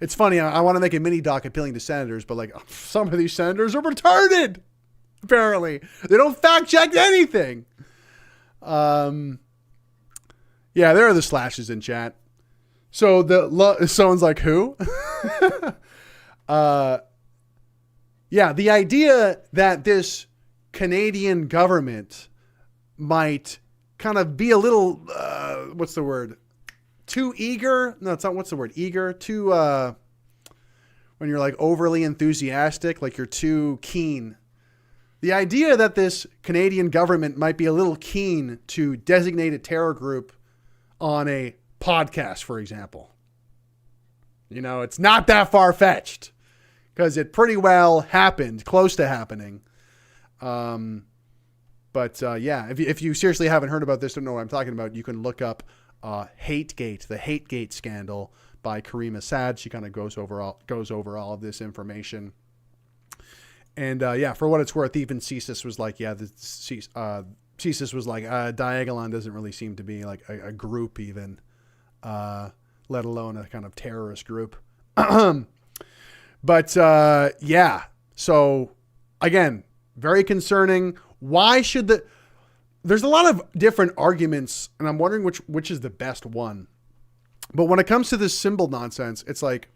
It's funny, I want to make a mini doc appealing to senators, but like some of these senators are retarded, apparently. They don't fact check anything. Yeah, there are the slashes in chat. So someone's like, who? Yeah, the idea that this Canadian government might kind of be a little, what's the word? Too eager? No, it's not. What's the word? Eager? Too, when you're like overly enthusiastic, like you're too keen. The idea that this Canadian government might be a little keen to designate a terror group on a podcast, for example. You know, it's not that far-fetched because it pretty well happened, close to happening. But yeah, if you seriously haven't heard about this, don't know what I'm talking about, you can look up Hategate, the Hategate scandal by Kareem Assad. She kind of goes over all of this information. And yeah, for what it's worth, even CSIS was like, yeah, CSIS was like, Diagolon doesn't really seem to be like a group even, let alone a kind of terrorist group. But yeah, so again, very concerning. Why should there's a lot of different arguments, and I'm wondering which is the best one. But when it comes to this symbol nonsense, it's like,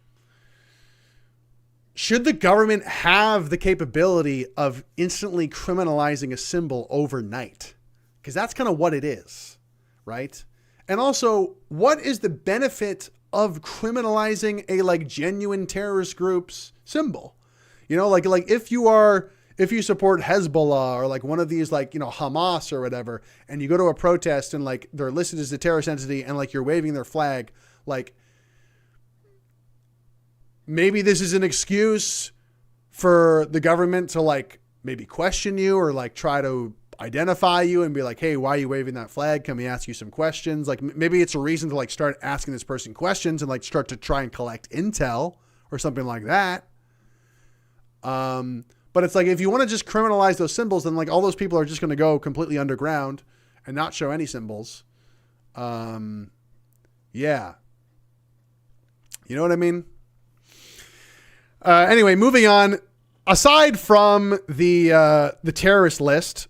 should the government have the capability of instantly criminalizing a symbol overnight? Because that's kind of what it is, right? And also, what is the benefit of criminalizing a like genuine terrorist group's symbol? You know, like if you support Hezbollah or like one of these, like, you know, Hamas or whatever, and you go to a protest and like they're listed as a terrorist entity and like you're waving their flag, like maybe this is an excuse for the government to like maybe question you or like try to identify you and be like, hey, why are you waving that flag? Can we ask you some questions? Like maybe it's a reason to like start asking this person questions and like start to try and collect intel or something like that. But it's like, if you want to just criminalize those symbols, then like all those people are just going to go completely underground and not show any symbols. Yeah. You know what I mean? Anyway, moving on. Aside from the terrorist list,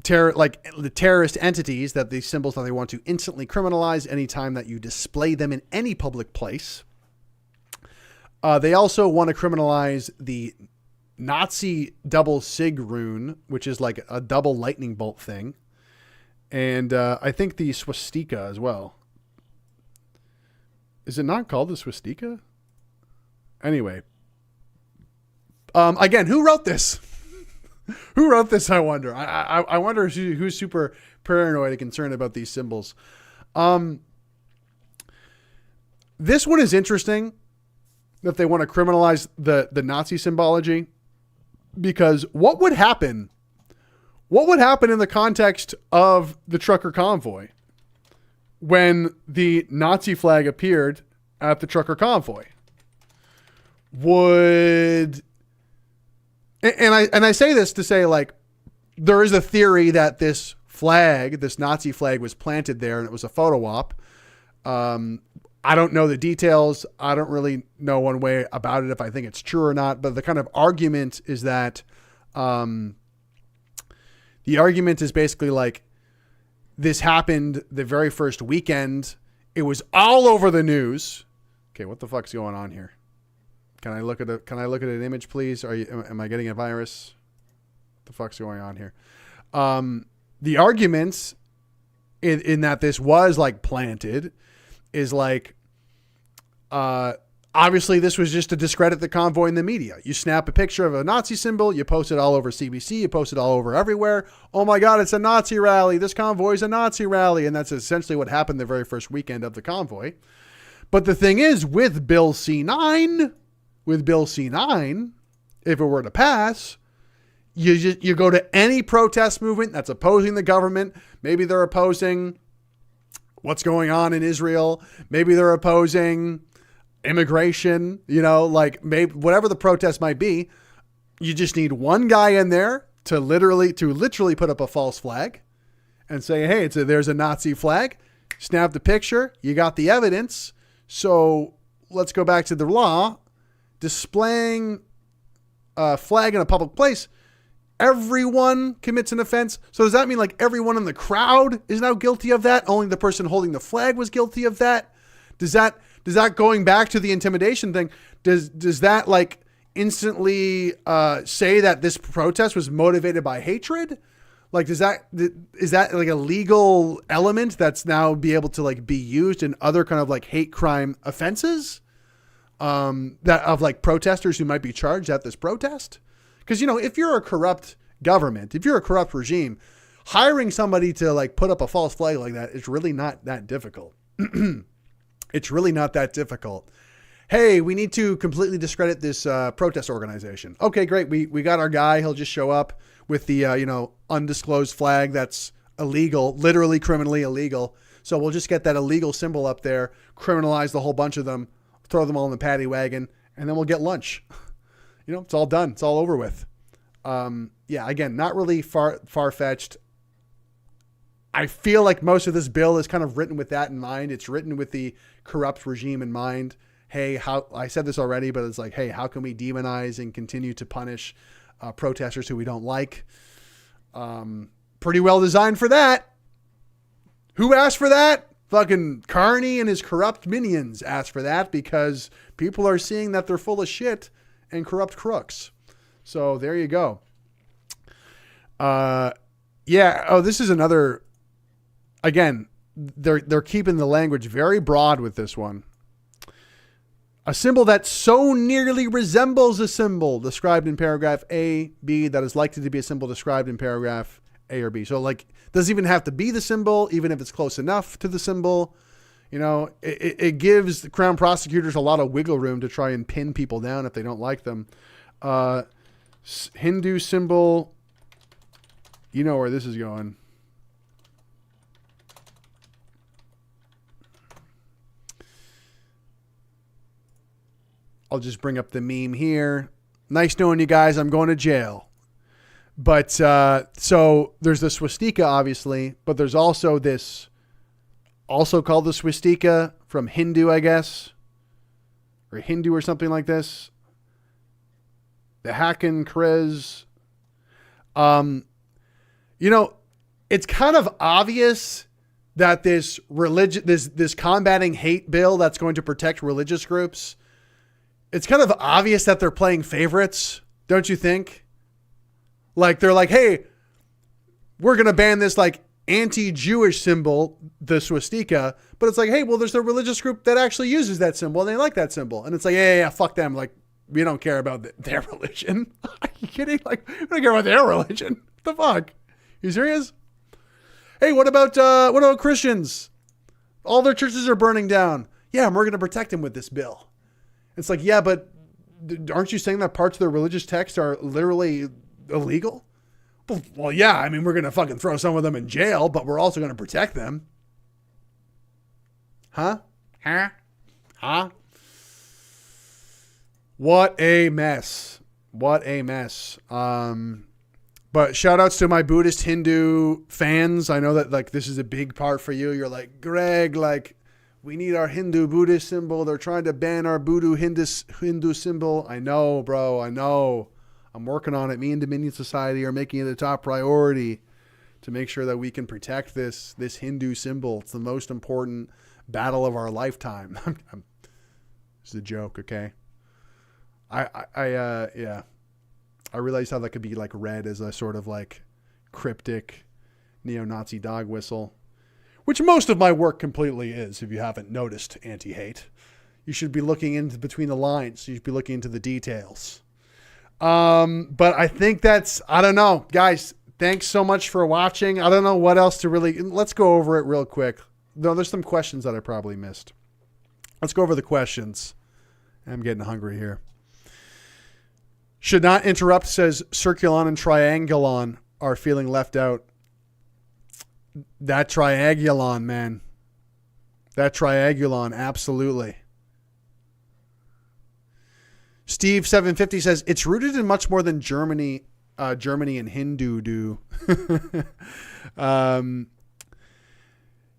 like the terrorist entities that these symbols that they want to instantly criminalize anytime that you display them in any public place, they also want to criminalize the Nazi double sig rune, which is like a double lightning bolt thing. And I think the swastika as well. Is it not called the swastika? Anyway. Again, who wrote this? Who wrote this, I wonder? I wonder who's super paranoid and concerned about these symbols. This one is interesting, that they want to criminalize the Nazi symbology. Because what would happen in the context of the trucker convoy when the Nazi flag appeared at the trucker convoy? And I say this to say, like, there is a theory that this Nazi flag was planted there and it was a photo op. I don't know the details. I don't really know one way about it if I think it's true or not. But the kind of argument is that the argument is basically like, this happened the very first weekend. It was all over the news. Okay, what the fuck's going on here? Can I look at an image, please? Am I getting a virus? What the fuck's going on here? The arguments in that this was like planted is like, obviously this was just to discredit the convoy in the media. You snap a picture of a Nazi symbol, you post it all over CBC, you post it all over everywhere. Oh my God, it's a Nazi rally. This convoy is a Nazi rally. And that's essentially what happened the very first weekend of the convoy. But the thing is, with Bill C-9, with Bill C-9, if it were to pass, you go to any protest movement that's opposing the government. Maybe they're opposing what's going on in Israel. Maybe they're opposing immigration, like maybe whatever the protest might be. You just need one guy in there to literally put up a false flag and say, hey, there's a Nazi flag. Snap the picture. You got the evidence. So let's go back to the law. Displaying a flag in a public place, everyone commits an offense. So does that mean like everyone in the crowd is now guilty of that? Only the person holding the flag was guilty of that? Does that going back to the intimidation thing, does that like instantly say that this protest was motivated by hatred? Like, is that like a legal element that's now be able to like be used in other kind of like hate crime offenses? That of like protesters who might be charged at this protest? Because, if you're a corrupt government, if you're a corrupt regime, hiring somebody to like put up a false flag like that is really not that difficult. It's really not that difficult. Hey, we need to completely discredit this protest organization. Okay, great. We got our guy. He'll just show up with the, undisclosed flag that's illegal, literally criminally illegal. So we'll just get that illegal symbol up there, criminalize the whole bunch of them, throw them all in the paddy wagon, and then we'll get lunch. It's all done. It's all over with. Again, not really far-fetched. I feel like most of this bill is kind of written with that in mind. It's written with the corrupt regime in mind. Hey, I said this already, but it's like, hey, how can we demonize and continue to punish protesters who we don't like? Pretty well designed for that. Who asked for that? Fucking Carney and his corrupt minions asked for that because people are seeing that they're full of shit and corrupt crooks. So there you go. This is another, again, they're keeping the language very broad with this one. A symbol that so nearly resembles a symbol described in paragraph A, B, that is likely to be a symbol described in paragraph A or B. So like, doesn't even have to be the symbol, even if it's close enough to the symbol. It gives the Crown prosecutors a lot of wiggle room to try and pin people down if they don't like them. Hindu symbol, you know where this is going. I'll just bring up the meme here. Nice knowing you guys. I'm going to jail. But so there's the swastika, obviously, but there's also this, also called the swastika from Hindu, I guess, or Hindu or something like this. The Hakan Krez. It's kind of obvious that this this combating hate bill that's going to protect religious groups, it's kind of obvious that they're playing favorites, don't you think? Like, they're like, hey, we're going to ban this like anti-Jewish symbol, the swastika, but it's like, hey, well, there's a religious group that actually uses that symbol and they like that symbol. And it's like, yeah, fuck them. Like, we don't care about their religion. Are you kidding? Like, we don't care about their religion. What the fuck? You serious? Hey, what about Christians? All their churches are burning down. Yeah, and we're going to protect them with this bill. It's like, yeah, but aren't you saying that parts of their religious text are literally illegal? Well, yeah, I mean, we're going to fucking throw some of them in jail, but we're also going to protect them. Huh? What a mess. What a mess. But shout outs to my Buddhist Hindu fans. I know that like this is a big part for you. You're like, Greg, like we need our Hindu Buddhist symbol. They're trying to ban our Voodoo Hindu symbol. I know, bro. I know. I'm working on it. Me and Dominion Society are making it a top priority to make sure that we can protect this Hindu symbol. It's the most important battle of our lifetime. It's a joke, okay? Yeah. I realized how that could be like read as a sort of like cryptic neo-Nazi dog whistle, which most of my work completely is. If you haven't noticed, anti-hate, you should be looking into between the lines. You should be looking into the details. But I think I don't know, guys, thanks so much for watching. I don't know what else to really, let's go over it real quick. No, there's some questions that I probably missed. Let's go over the questions. I'm getting hungry here. Should not interrupt says circulon and triangulon are feeling left out. That triangulon, man. That triangulon, absolutely. Steve 750 says it's rooted in much more than Germany and Hindu do.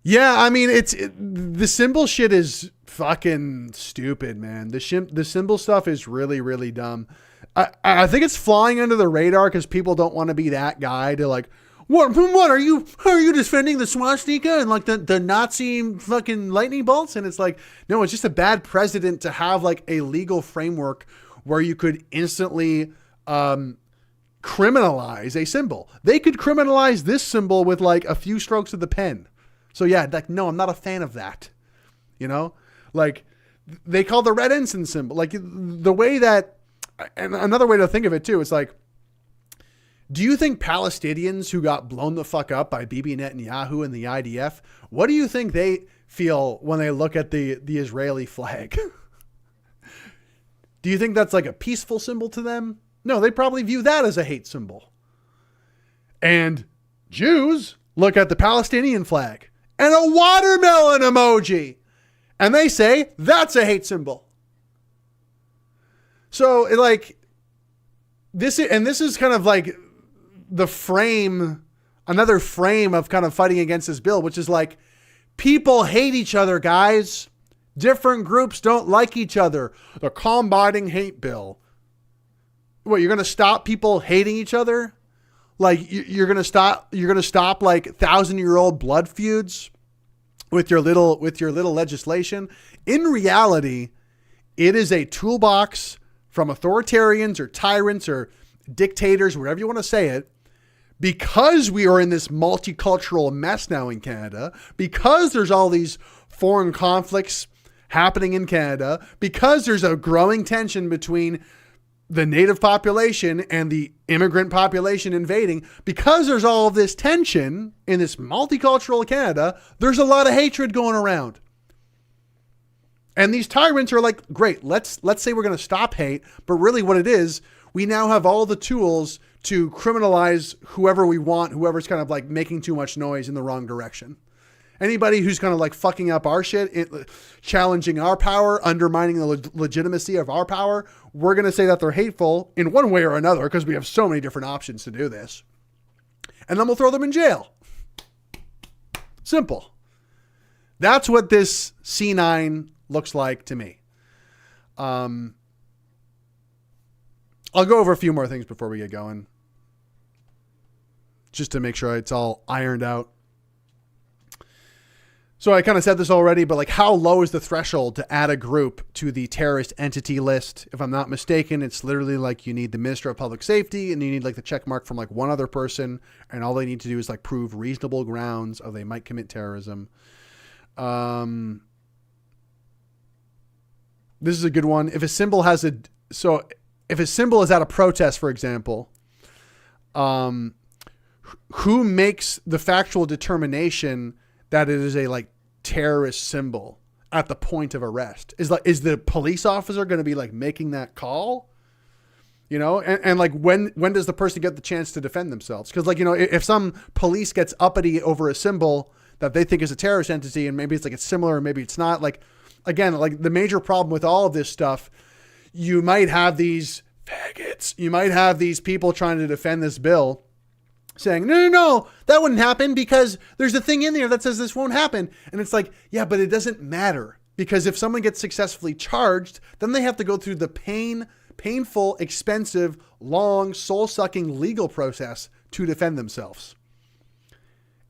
Yeah, I mean, the symbol shit is fucking stupid, man. The symbol stuff is really, really dumb. I think it's flying under the radar because people don't want to be that guy to like, what are you defending the swastika and like the Nazi fucking lightning bolts? And it's like, no, it's just a bad precedent to have like a legal framework where you could instantly criminalize a symbol. They could criminalize this symbol with like a few strokes of the pen. So yeah, like, no, I'm not a fan of that. You know, like they call the red ensign symbol, like the way that, and another way to think of it too, it's like, do you think Palestinians who got blown the fuck up by Bibi Netanyahu and the IDF, what do you think they feel when they look at the Israeli flag? Do you think that's like a peaceful symbol to them? No, they probably view that as a hate symbol. And Jews look at the Palestinian flag and a watermelon emoji, and they say that's a hate symbol. So like this is kind of like the frame, another frame of kind of fighting against this bill, which is like, people hate each other, guys. Different groups don't like each other. The combating hate bill. What, you're going to stop people hating each other? Like you're going to stop like 1,000-year-old blood feuds with your little legislation? In reality, it is a toolbox from authoritarians or tyrants or dictators, whatever you want to say it, because we are in this multicultural mess now in Canada, because there's all these foreign conflicts happening in Canada, because there's a growing tension between the native population and the immigrant population invading, because there's all of this tension in this multicultural Canada, there's a lot of hatred going around. And these tyrants are like, great, let's say we're going to stop hate, but really what it is, we now have all the tools to criminalize whoever we want, whoever's kind of like making too much noise in the wrong direction. Anybody who's kind of like fucking up our shit, challenging our power, undermining the legitimacy of our power, we're going to say that they're hateful in one way or another because we have so many different options to do this. And then we'll throw them in jail. Simple. That's what this C-9 looks like to me. I'll go over a few more things before we get going, just to make sure it's all ironed out. So I kind of said this already, but like, how low is the threshold to add a group to the terrorist entity list? If I'm not mistaken, it's literally like you need the Minister of Public Safety and you need like the check mark from like one other person, and all they need to do is like prove reasonable grounds of they might commit terrorism. This is a good one. If a symbol is at a protest, for example, who makes the factual determination that it is a like terrorist symbol at the point of arrest? Is the police officer going to be like making that call? You know, and like when does the person get the chance to defend themselves? Because like, you know, if some police gets uppity over a symbol that they think is a terrorist entity, and maybe it's like it's similar, maybe it's not. Like, again, like the major problem with all of this stuff, you might have these faggots, you might have these people trying to defend this bill saying, no, that wouldn't happen because there's a thing in there that says this won't happen. And it's like, yeah, but it doesn't matter, because if someone gets successfully charged, then they have to go through the painful, expensive, long, soul-sucking legal process to defend themselves.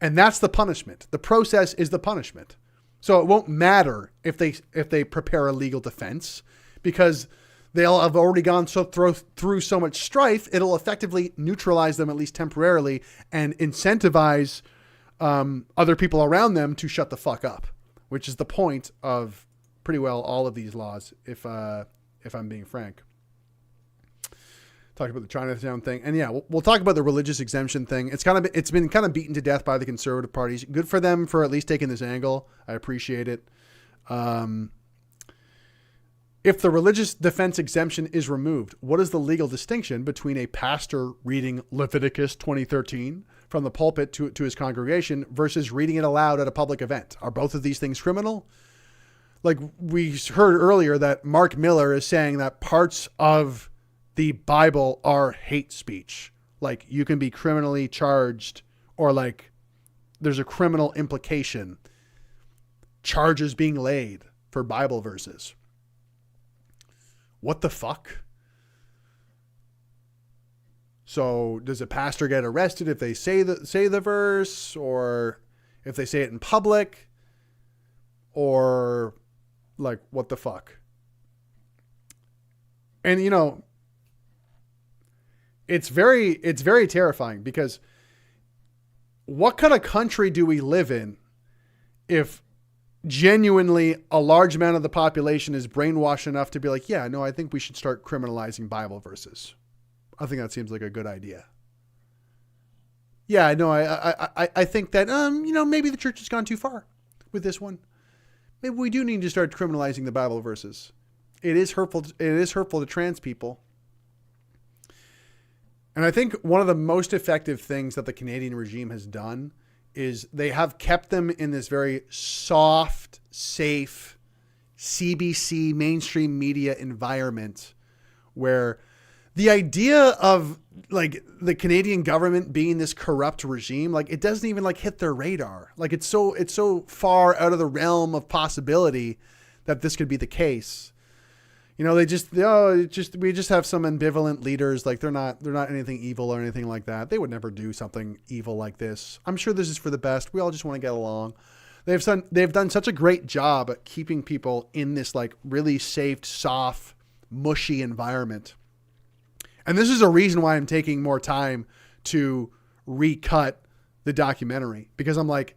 And that's the punishment. The process is the punishment. So it won't matter if they prepare a legal defense, because they'll have already gone through so much strife, it'll effectively neutralize them, at least temporarily, and incentivize other people around them to shut the fuck up, which is the point of pretty well all of these laws, if I'm being frank. Talked about the Chinatown thing, and yeah, we'll talk about the religious exemption thing. It's been kind of beaten to death by the conservative parties. Good for them for at least taking this angle. I appreciate it. If the religious defense exemption is removed, what is the legal distinction between a pastor reading Leviticus 20:13 from the pulpit to his congregation versus reading it aloud at a public event? Are both of these things criminal? Like we heard earlier that Mark Miller is saying that parts of the Bible are hate speech. Like you can be criminally charged, or like there's a criminal implication, charges being laid for Bible verses. What the fuck? So does a pastor get arrested if they say the verse, or if they say it in public, or like what the fuck? And you know, it's very terrifying, because what kind of country do we live in if genuinely a large amount of the population is brainwashed enough to be like, yeah, no, I think we should start criminalizing Bible verses. I think that seems like a good idea. Yeah, no, I think that, you know, maybe the church has gone too far with this one. Maybe we do need to start criminalizing the Bible verses. It is hurtful. It is hurtful to trans people. And I think one of the most effective things that the Canadian regime has done is they have kept them in this very soft, safe, CBC mainstream media environment where the idea of like the Canadian government being this corrupt regime, like it doesn't even like hit their radar. Like it's so far out of the realm of possibility that this could be the case. You know, we just have some ambivalent leaders. Like they're not anything evil or anything like that. They would never do something evil like this. I'm sure this is for the best. We all just want to get along. They've done such a great job at keeping people in this like really safe, soft, mushy environment. And this is a reason why I'm taking more time to recut the documentary, because I'm like,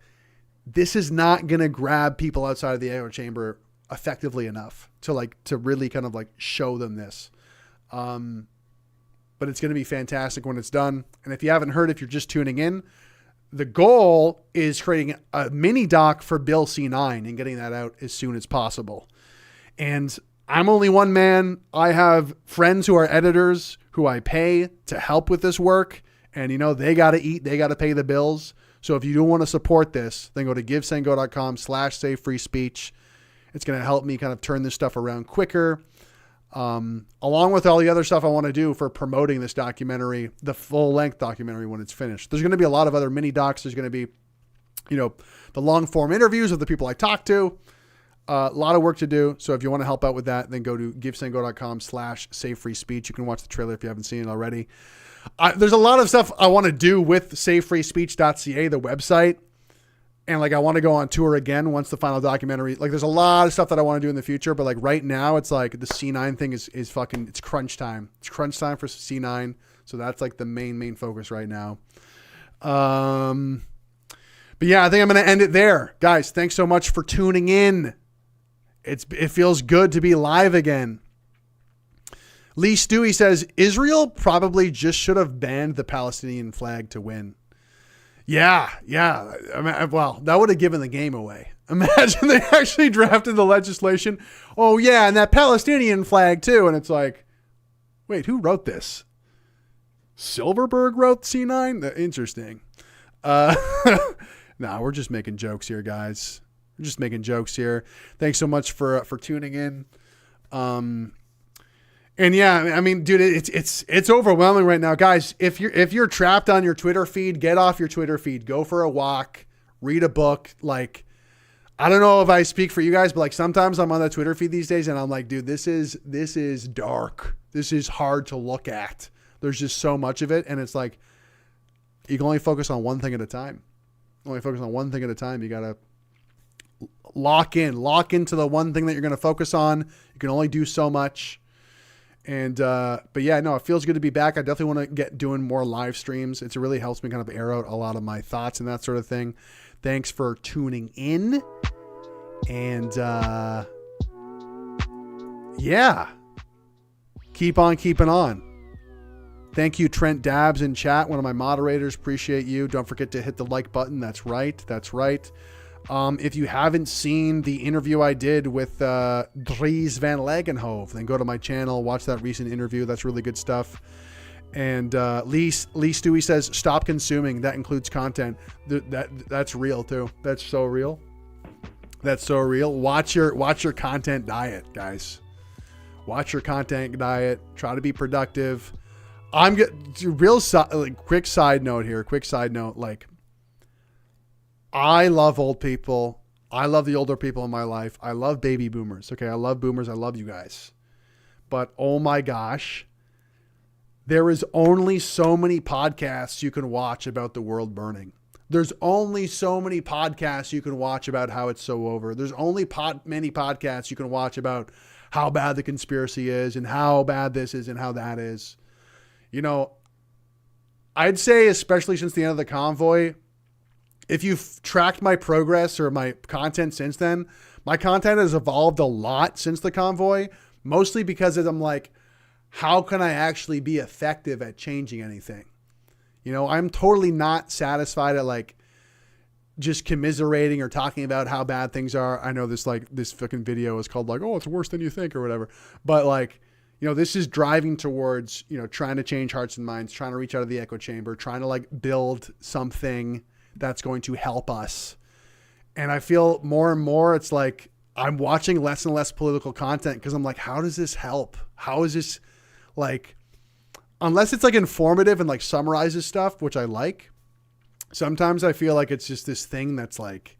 this is not going to grab people outside of the echo chamber effectively enough to really kind of like show them this. But it's going to be fantastic when it's done. And if you haven't heard, if you're just tuning in, the goal is creating a mini doc for Bill C-9 and getting that out as soon as possible. And I'm only one man. I have friends who are editors who I pay to help with this work. And, you know, they got to eat, they got to pay the bills. So if you do want to support this, then go to givesendgo.com/savefreespeech. It's going to help me kind of turn this stuff around quicker. Along with all the other stuff I want to do for promoting this documentary, the full length documentary when it's finished. There's going to be a lot of other mini docs. There's going to be, you know, the long form interviews of the people I talk to. A lot of work to do. So if you want to help out with that, then go to givesendgo.com/savefreespeech. You can watch the trailer if you haven't seen it already. There's a lot of stuff I want to do with savefreespeech.ca, the website. And like, I want to go on tour again once the final documentary, like there's a lot of stuff that I want to do in the future, but like right now it's like the C-9 thing is fucking, it's crunch time. It's crunch time for C-9. So that's like the main focus right now. But yeah, I think I'm going to end it there. Guys, thanks so much for tuning in. It feels good to be live again. Lee Stewie says, Israel probably just should have banned the Palestinian flag to win. Yeah. I mean, well, that would have given the game away. Imagine they actually drafted the legislation. Oh yeah, and that Palestinian flag too. And it's like, wait, who wrote this? Silverberg wrote C-9? Interesting. Nah, we're just making jokes here, guys. We're just making jokes here. Thanks so much for tuning in. And yeah, I mean, dude, it's overwhelming right now, guys. If you're trapped on your Twitter feed, get off your Twitter feed. Go for a walk, read a book. Like, I don't know if I speak for you guys, but like sometimes I'm on that Twitter feed these days, and I'm like, dude, this is dark. This is hard to look at. There's just so much of it, and it's like you can only focus on one thing at a time. You gotta lock into the one thing that you're gonna focus on. You can only do so much. And, but yeah, no, it feels good to be back. I definitely want to get doing more live streams. It really helps me kind of air out a lot of my thoughts and that sort of thing. Thanks for tuning in. And, yeah, keep on keeping on. Thank you, Trent Dabbs in chat, one of my moderators. Appreciate you. Don't forget to hit the like button. That's right. If you haven't seen the interview I did with Dries van Lagenhove, then go to my channel, watch that recent interview. That's really good stuff. And Lee Stewie says, stop consuming. That includes content. That's real too. That's so real. That's so real. Watch your content diet, guys. Watch your content diet. Try to be productive. Quick side note here. Quick side note. Like, I love old people. I love the older people in my life. I love baby boomers. Okay, I love boomers. I love you guys. But oh my gosh, there is only so many podcasts you can watch about the world burning. There's only so many podcasts you can watch about how it's so over. There's only many podcasts you can watch about how bad the conspiracy is and how bad this is and how that is. You know, I'd say, especially since the end of the convoy, if you've tracked my progress or my content since then, my content has evolved a lot since the convoy, mostly because I'm like, how can I actually be effective at changing anything? You know, I'm totally not satisfied at like just commiserating or talking about how bad things are. I know this fucking video is called like, oh, it's worse than you think or whatever. But like, you know, this is driving towards, you know, trying to change hearts and minds, trying to reach out of the echo chamber, trying to like build something that's going to help us. And I feel more and more, it's like I'm watching less and less political content because I'm like, how does this help? How is this like, unless it's like informative and like summarizes stuff, which I like. Sometimes I feel like it's just this thing that's like,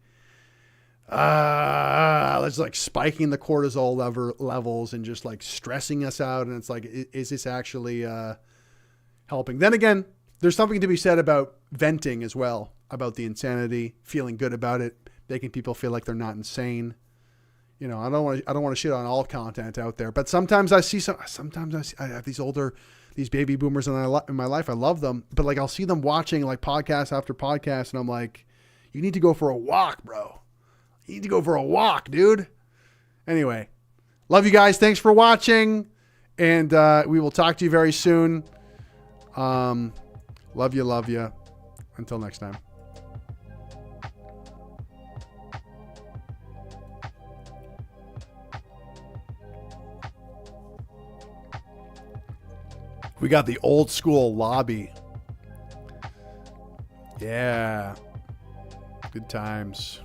it's like spiking the cortisol levels and just like stressing us out. And it's like, is this actually helping? Then again, there's something to be said about venting as well, about the insanity, feeling good about it, making people feel like they're not insane. You know, I don't want to shit on all content out there, but sometimes I have these baby boomers in my life. I love them, but like I'll see them watching like podcast after podcast, and I'm like, you need to go for a walk, bro. You need to go for a walk, dude. Anyway, love you guys. Thanks for watching, and we will talk to you very soon. Love you. Until next time. We got the old school lobby. Yeah. Good times.